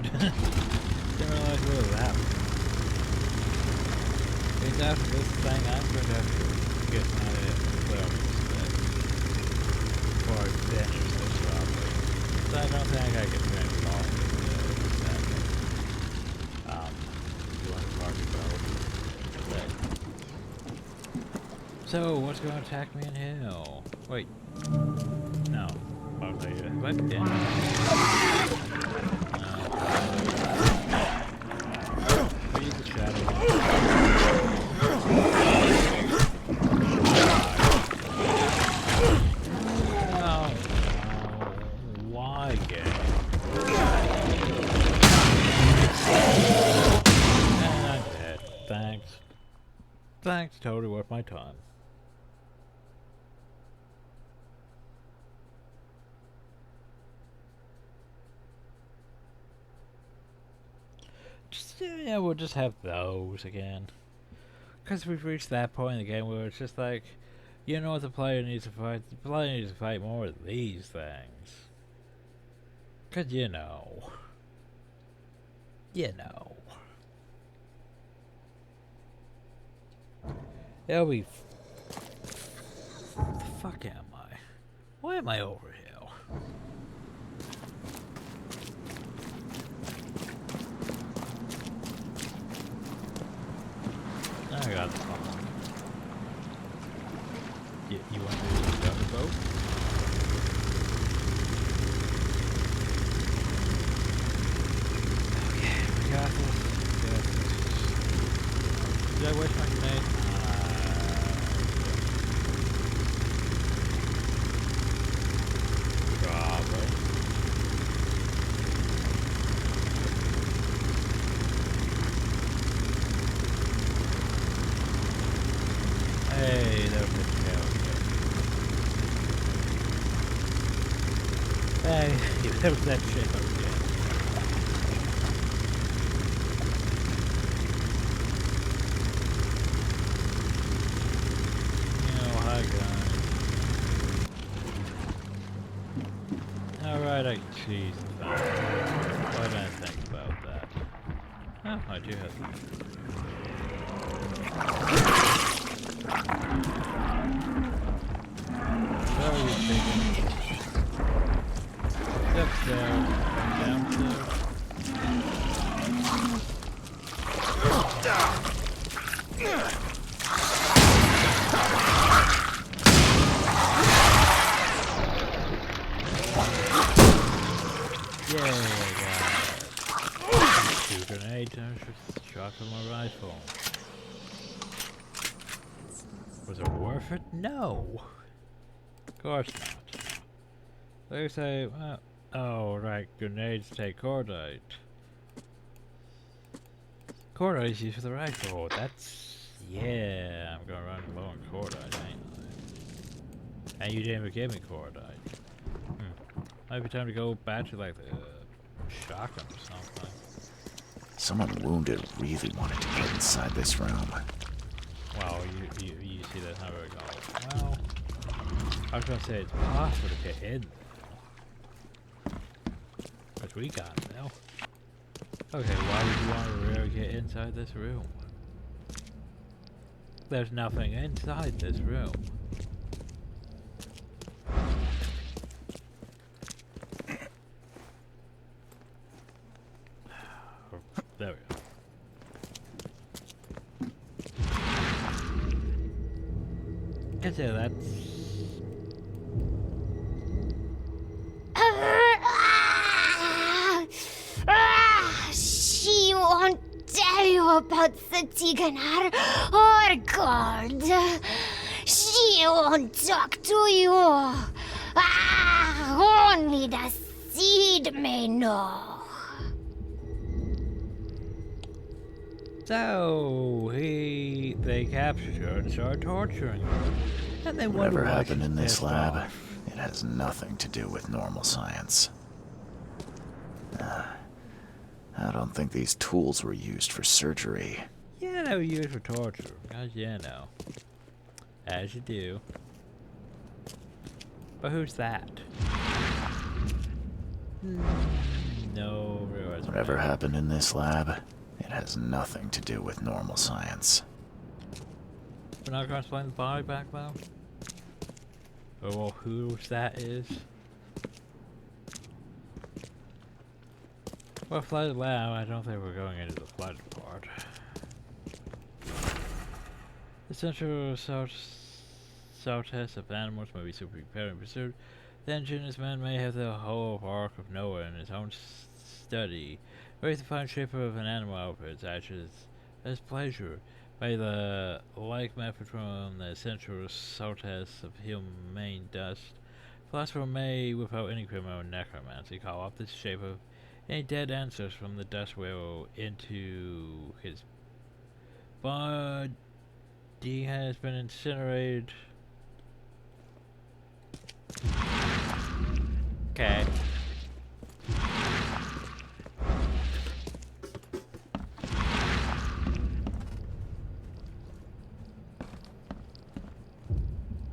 good. Didn't realize what was that. Because after this thing, I'm going to have to get my clearance before I finish this properly. So I don't think I can finish all of this. You want to talk about? So, what's going to attack me in hell? Wait. No. What? Read the shadow. Oh, why game? And I'm dead. Thanks. Thanks, totally worth my time. Yeah, we'll just have those again. Because we've reached that point in the game where it's just like, you know what the player needs to fight? The player needs to fight more of these things. Because you know. You know. It'll be... What the fuck am I? Why am I over here? I got this one. You want to do the other boat? Okay, we got this. Did I waste my grenade? Probably. Hey, there's the tail. Hey, there's that shit again. Hi guys. Alright, I cheese. Why did I think about that? Oh, I do have that. Where are you taking? upstairs. Downstairs. Yay, I got 2 grenades and a shot from my rifle. Was it worth it? No! Of course not. They say, well, oh right, grenades take cordite. Cordite is used for the rifle. That's, yeah, I'm gonna run low on cordite, ain't I? And you didn't even give me cordite. Might be time to go back to like the shotgun or something. Someone wounded really wanted to get inside this room. Well, you see that's not very good. Well, I was gonna say it's possible to get in there. But we got it now. Okay, why would you want to really get inside this room? There's nothing inside this room. There we go. Guess yeah, that's... She won't tell you about the Tiganar or gold. She won't talk to you. Only the seed may know. So, they captured her and started torturing her. And they wonder Whatever why happened she's in this pissed lab, off. it has nothing to do with normal science. I don't think these tools were used for surgery. Yeah, they were used for torture. As you know. As you do. But who's that? No, realize Whatever happened in this lab, it has nothing to do with normal science. We're not gonna explain the body back though? Or well, whose that is? Well, flooded lab, I don't think we're going into the flooded part. The central cell test of animals may be super prepared and pursued. The engineer's man may have the whole arc of Noah in his own study. Raise the fine shape of an animal out of its ashes as pleasure. By the like method from the central cell test of humane dust. Philosopher may, without any criminal necromancy, call up the shape of any dead ancestors from the dust wheel into his body has been incinerated. Okay.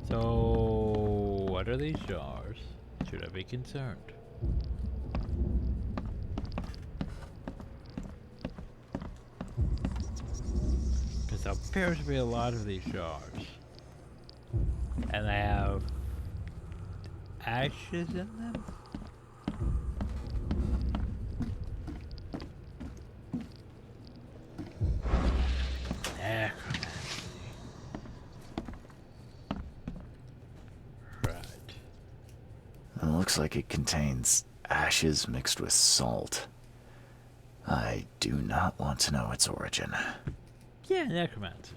So, what are these jars? Should I be concerned? Because there appears to be a lot of these jars. And they have ashes in them? Necromancy. Right. It looks like it contains ashes mixed with salt. I do not want to know its origin. Yeah, necromancy.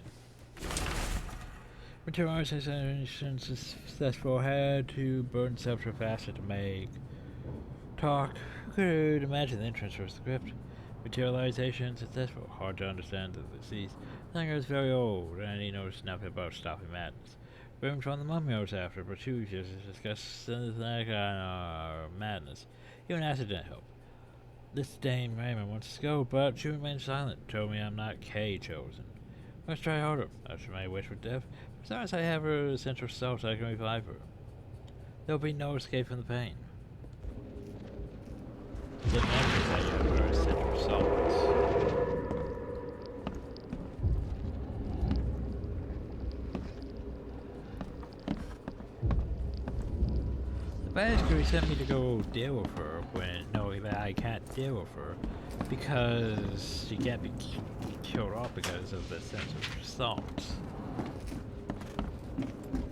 Material since is successful had to burn substance faster to make. Talk. Who could imagine the entrance for script? Materialization successful. Hard to understand the deceased. Sanger is very old, and he knows nothing about stopping madness. Rooms from the mummies after protrusions discuss synthetic madness. Even acid didn't help. This Dame Raymond wants to go, but she remains silent. Told me I'm not K chosen. Let's try harder. After my wish for death. Besides, I have her essential self so I can revive her. There'll be no escape from the pain. Didn't mention that you have her essential salts. The Basically, he sent me to go deal with her when knowing that I can't deal with her because she can't be killed off because of the sense of assault.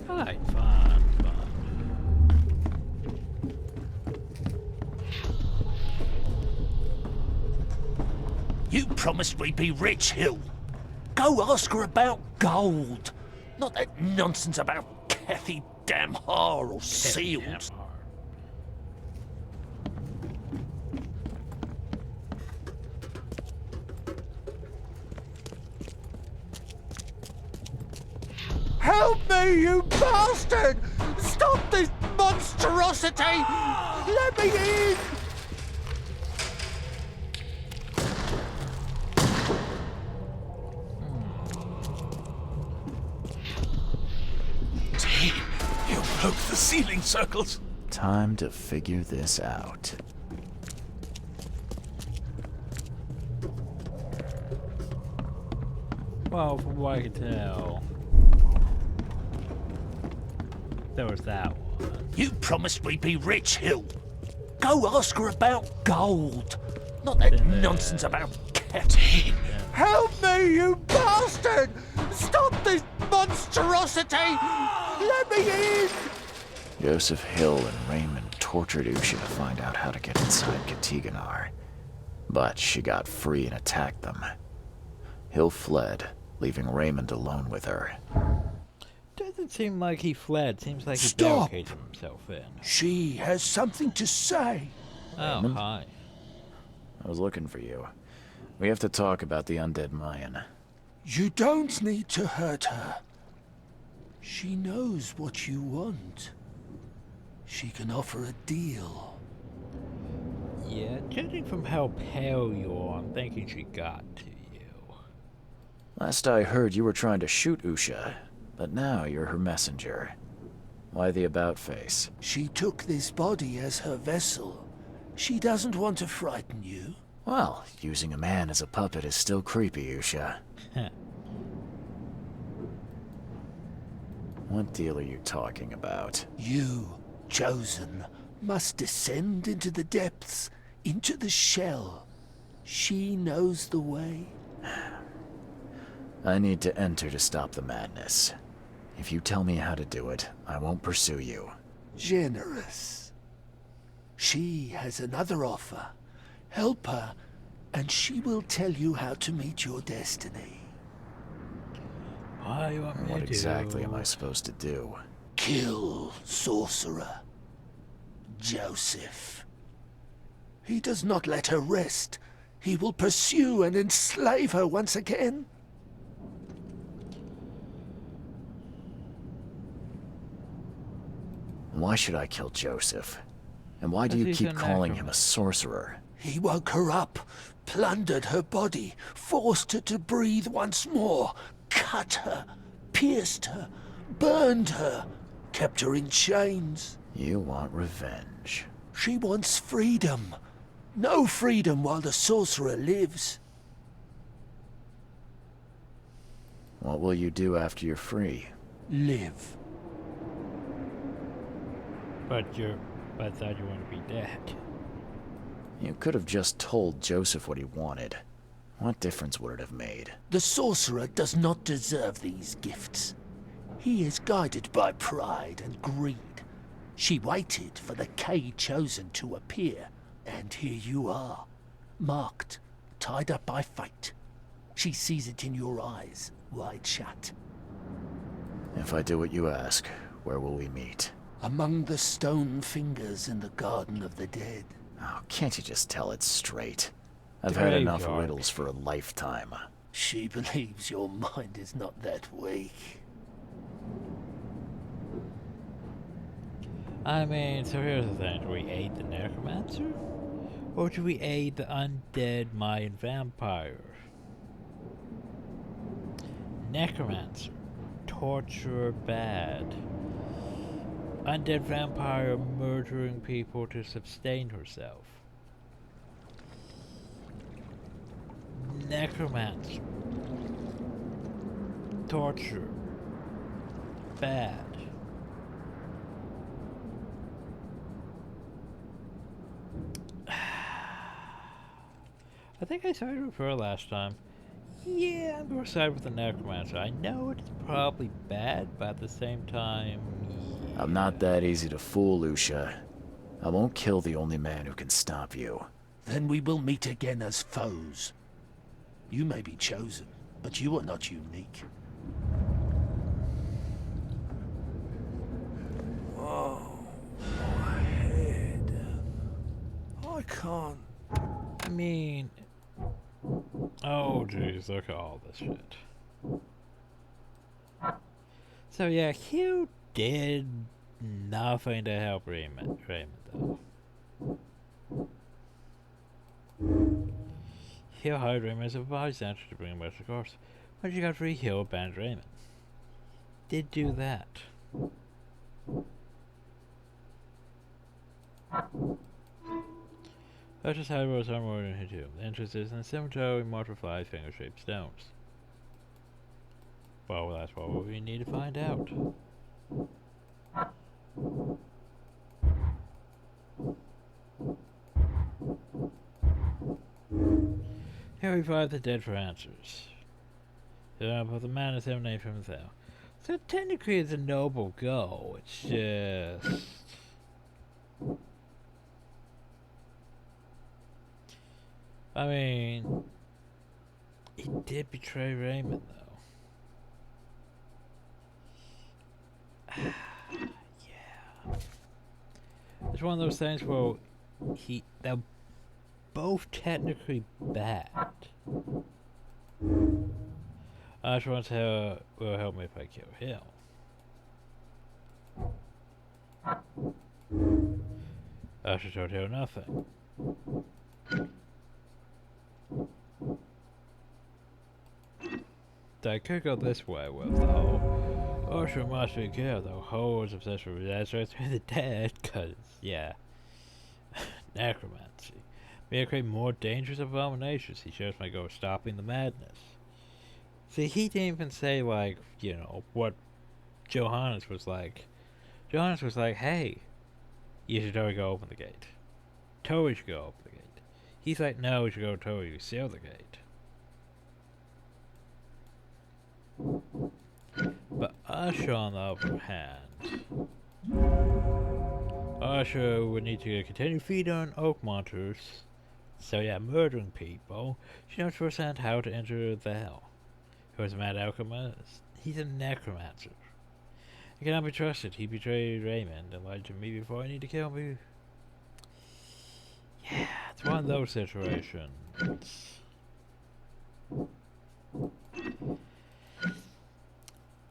Alright, fine. You promised we'd be rich, Hill. Go ask her about gold. Not that nonsense about Kathy Damhar or seals. Help me, you bastard! Stop this monstrosity! Let me in! You broke the ceiling circles. Time to figure this out. Well, from what I can tell, there was that one. You promised we'd be rich, Hill. Go ask her about gold. Not that nonsense about Kathy. Help me, you bastard! Stop this monstrosity! Let me in! Joseph Hill and Raymond tortured Usha to find out how to get inside Katiganar. But she got free and attacked them. Hill fled, leaving Raymond alone with her. Doesn't seem like he fled. Seems like he Stop! barricaded himself in. She has something to say. Oh, Raymond? hi. I was looking for you. We have to talk about the undead Mayan. You don't need to hurt her. She knows what you want. She can offer a deal. Yeah, judging from how pale you are, I'm thinking she got to you. Last I heard, you were trying to shoot Usha, but now you're her messenger. Why the about-face? She took this body as her vessel. She doesn't want to frighten you. Well, using a man as a puppet is still creepy, Usha. What deal are you talking about? You, chosen, must descend into the depths, into the shell. She knows the way. I need to enter to stop the madness. If you tell me how to do it, I won't pursue you. Generous. She has another offer. Help her, and she will tell you how to meet your destiny. What exactly am I supposed to do? Kill sorcerer Joseph. He does not let her rest. He will pursue and enslave her once again. Why should I kill Joseph? And why do you keep calling him a sorcerer? He woke her up, plundered her body, forced her to breathe once more, cut her, pierced her, burned her, kept her in chains. You want revenge. She wants freedom. No freedom while the sorcerer lives. What will you do after you're free? Live. But I thought you want to be dead. You could have just told Joseph what he wanted. What difference would it have made? The sorcerer does not deserve these gifts. He is guided by pride and greed. She waited for the K chosen to appear, and here you are, marked, tied up by fate. She sees it in your eyes, wide shut. If I do what you ask, where will we meet? Among the stone fingers in the Garden of the Dead. Oh, can't you just tell it straight? I've had enough riddles for a lifetime. She believes your mind is not that weak. I mean, so here's the thing. Do we aid the necromancer? Or do we aid the undead Mayan vampire? Necromancer. Torturer bad. Undead vampire murdering people to sustain herself. Necromancer. Torture. Bad. I think I sided with her last time. Yeah, I'm gonna side with the Necromancer. I know it's probably bad, but at the same time, yeah. I'm not that easy to fool, Lucia. I won't kill the only man who can stop you. Then we will meet again as foes. You may be chosen, but you are not unique. Oh, my head. I can't. I mean, oh jeez, look at all this shit. So yeah, Hugh did nothing to help Raymond though. Hugh hired Raymond as a bystander to bring him back to the corpse. But you got free, Hugh abandoned Raymond. Did do that. Purchase Hyrule armor in her tomb. The entrance is in the cemetery marked with 5 finger-shaped stones. Well, that's what we need to find out. Here we find the dead for answers. But the man is emanating from himself. So technically it's a noble goal, it's just... I mean... He did betray Raymond, though. Yeah. It's one of those things where they're both technically bad. I just want to will help me if I kill him. I should tell him nothing. I could go this way with though. Usher must be careful though. Ho's obsessed with that's right through the dead, cause yeah. Necromancy. May create more dangerous abominations. He shows my goal of stopping the madness. See, he didn't even say like, you know, what Johannes was like. Johannes was like, hey, you should totally go open the gate. Totally should go open the gate. He's like, no, we should go totally seal the gate. But Usher, on the other hand, Usher would need to continue feeding on oak monsters. So yeah, murdering people. She knows firsthand how to enter the hell. He was a mad alchemist. He's a necromancer. He cannot be trusted. He betrayed Raymond and lied to me before I need to kill me. Yeah, it's one of those situations.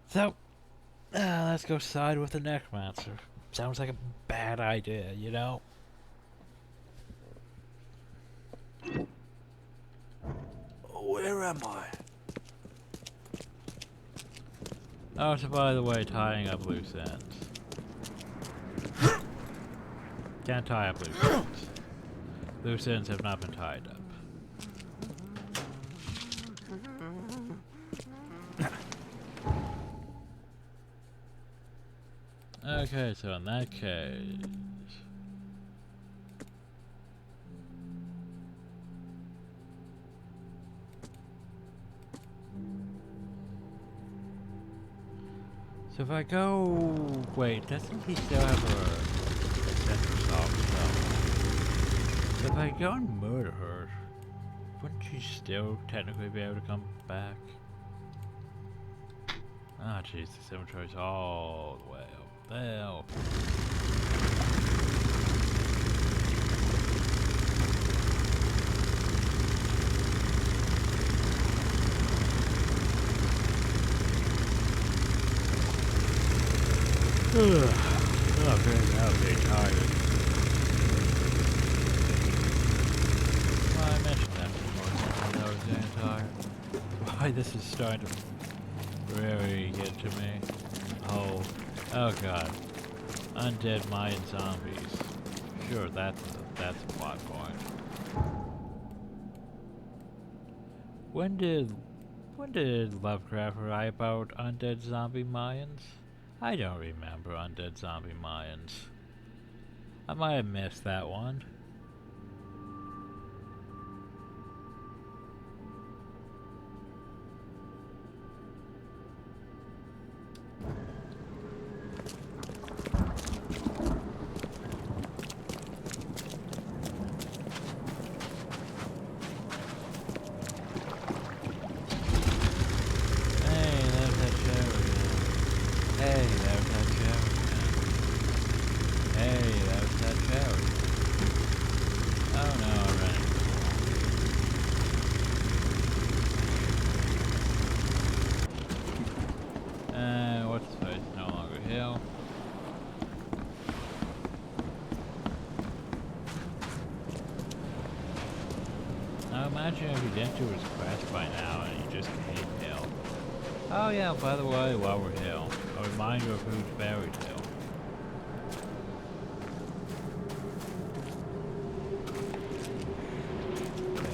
So, let's go side with the necromancer. Sounds like a bad idea, you know? Where am I? Oh, so by the way, tying up loose ends. Can't tie up loose ends. Loose ends have not been tied up. Okay, so in that case... So if I go... Wait, doesn't he still have a central solve spell? So if I go and murder her, wouldn't she still technically be able to come back? Ah, jeez, the cemetery's all the way up there. Oh, okay, now I'm getting tired. Well, I mentioned that before, I was getting tired. Why this is starting to really get to me. Oh god. Undead Mayan zombies. Sure, that's a plot point. When did Lovecraft write about undead zombie Mayans? I don't remember undead zombie Mayans. I might have missed that one. Imagine if you didn't do his quest by now and you just came Hill. Oh yeah, by the way, while we're Hill, a reminder of who's buried Hill.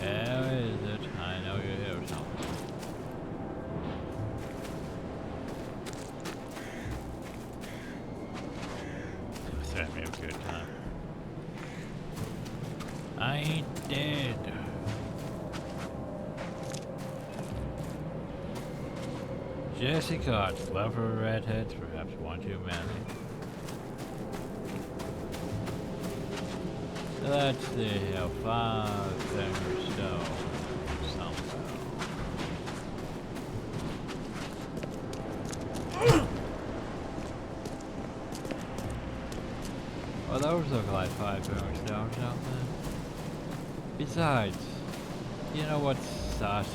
Where is it? I know you're here somewhere. Set me a good time. I ain't dead. Jesse Cox, lover of redheads, perhaps one too many. Let's see how far things go. Well, those look like 5 stones, don't they? Besides, you know what's sus?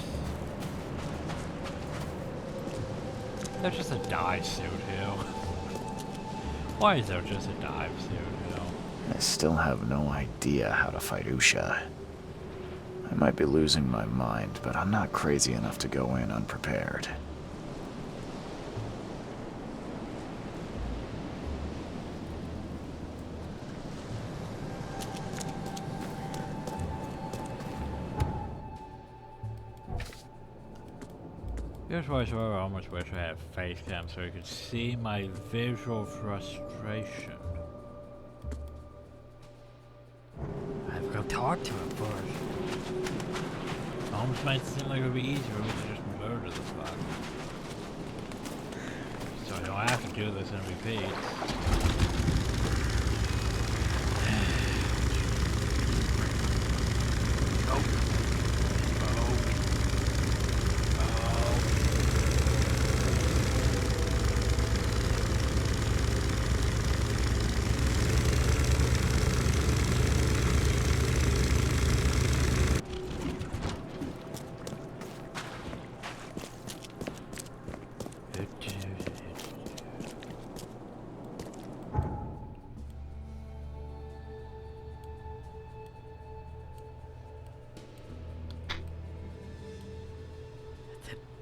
That's just a dive suit hill. Why is there just a dive suit hill? I still have no idea how to fight Usha. I might be losing my mind, but I'm not crazy enough to go in unprepared. Here's why I almost wish I had face cam so you could see my visual frustration. I have to go talk to him first. Almost might seem like it would be easier if we could just murder the fuck. So I don't have to do this and repeat.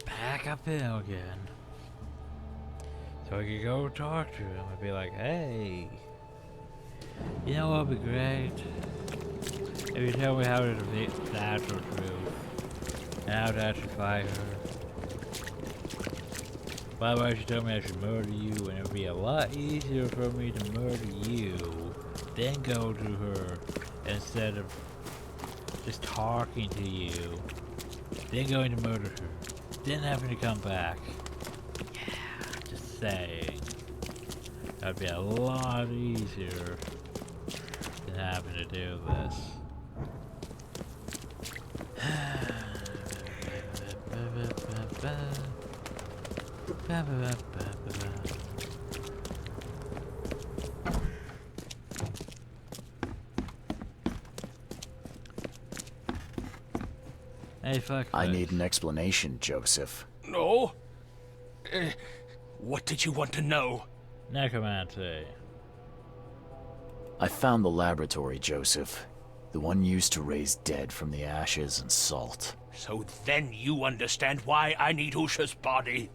Back up hill again. So I could go talk to him and be like, hey, you know what would be great? If you tell me how to defeat the natural truth and how to actually fight her. By the way, she told me I should murder you, and it would be a lot easier for me to murder you than go to her instead of just talking to you, then going to murder her. Then having to come back. Yeah, just saying. That'd be a lot easier than having to do this. Hey, fuck. I need an explanation, Joseph. No? What did you want to know? Necromancy. I found the laboratory, Joseph. The one used to raise dead from the ashes and salt. So then you understand why I need Usha's body.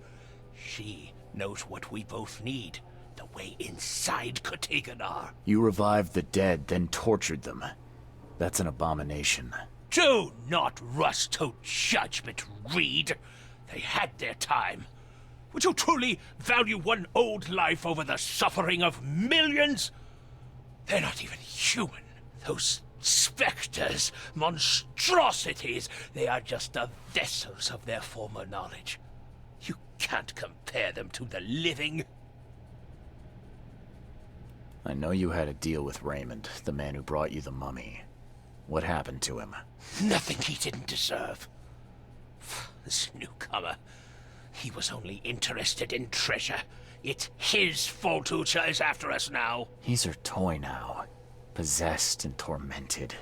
She knows what we both need. The way inside Katiganar. You revived the dead, then tortured them. That's an abomination. Do not rush to judgment, Reed. They had their time. Would you truly value one old life over the suffering of millions? They're not even human. Those specters, monstrosities, they are just the vessels of their former knowledge. You can't compare them to the living. I know you had a deal with Raymond, the man who brought you the mummy. What happened to him? Nothing he didn't deserve. This newcomer, he was only interested in treasure. It's his fault Ucha is after us now. He's her toy now, possessed and tormented.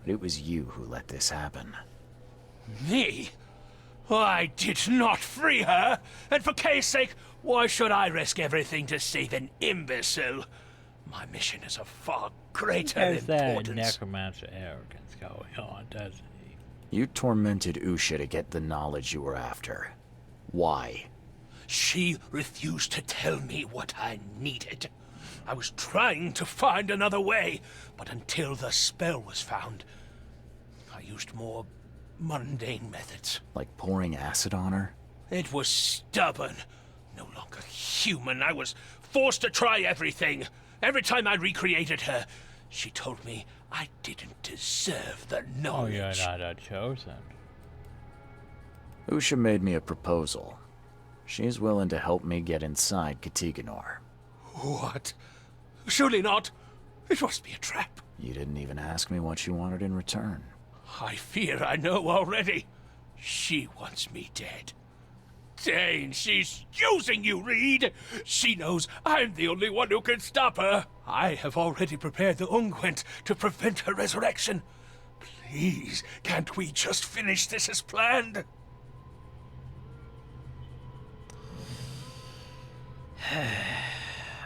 But it was you who let this happen. Me? I did not free her, and for Kay's sake, why should I risk everything to save an imbecile? My mission is of far greater There's that importance. necromancer arrogance going on, doesn't he? You tormented Usha to get the knowledge you were after. Why? She refused to tell me what I needed. I was trying to find another way, but until the spell was found, I used more mundane methods. Like pouring acid on her? It was stubborn, no longer human. I was forced to try everything. Every time I recreated her, she told me I didn't deserve the Oh, knowledge. you're not a chosen. Usha made me a proposal. She's willing to help me get inside Katiganor. What? Surely not. It must be a trap. You didn't even ask me what you wanted in return. I fear I know already. She wants me dead. Dane, she's using you, Reed! She knows I'm the only one who can stop her. I have already prepared the unguent to prevent her resurrection. Please, can't we just finish this as planned?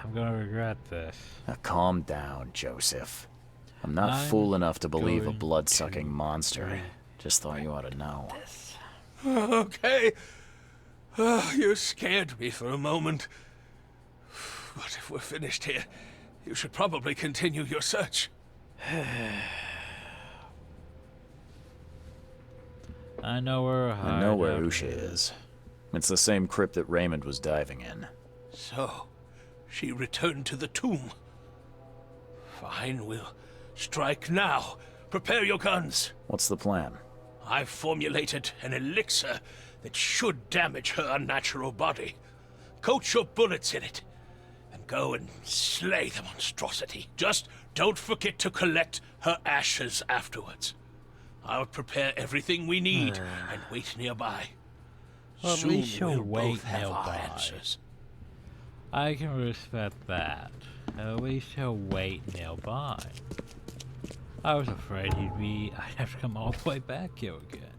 I'm gonna regret this. Now calm down, Joseph. I'm not fool enough to believe a blood-sucking monster. Just thought you ought to know. Okay. You scared me for a moment. But if we're finished here, you should probably continue your search. I know where I know where Usha is. It's the same crypt that Raymond was diving in. So, she returned to the tomb. Fine, we'll strike now. Prepare your guns. What's the plan? I've formulated an elixir that should damage her unnatural body. Coat your bullets in it, and go and slay the monstrosity. Just don't forget to collect her ashes afterwards. I'll prepare everything we need and wait nearby. Well, at Soon least she'll we'll wait both have our nearby. answers. I can respect that. At least he'll wait nearby. I was afraid I'd have to come all the way back here again.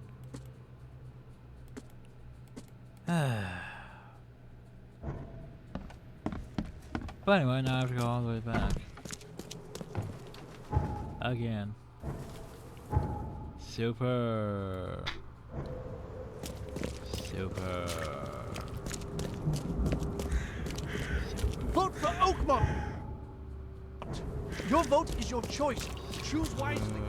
But anyway, now I have to go all the way back. Again. Super. Vote for Oakmont! Your vote is your choice. Choose wisely.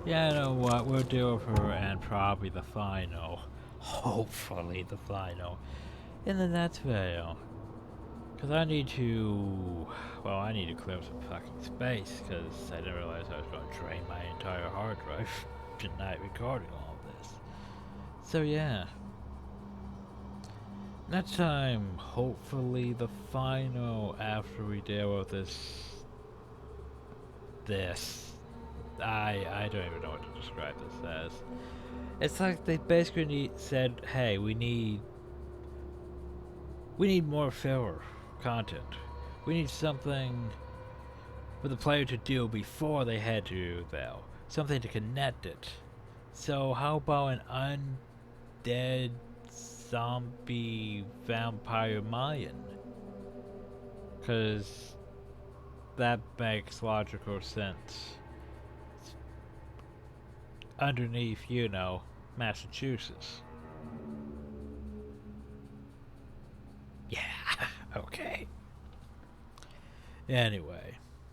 Yeah, you know what, we'll do it for and probably the final, hopefully the final, in the next video. Because I need to clear up some fucking space, because I didn't realize I was going to drain my entire hard drive tonight recording all of this. So yeah. Next time, hopefully the final after we deal with this. I don't even know what to describe this as. It's like they basically said, hey, we need more filler content. We need something for the player to do before they head to there. Something to connect it. So how about an undead zombie vampire Mayan? Because that makes logical sense. Underneath, you know, Massachusetts. Yeah, okay. Anyway.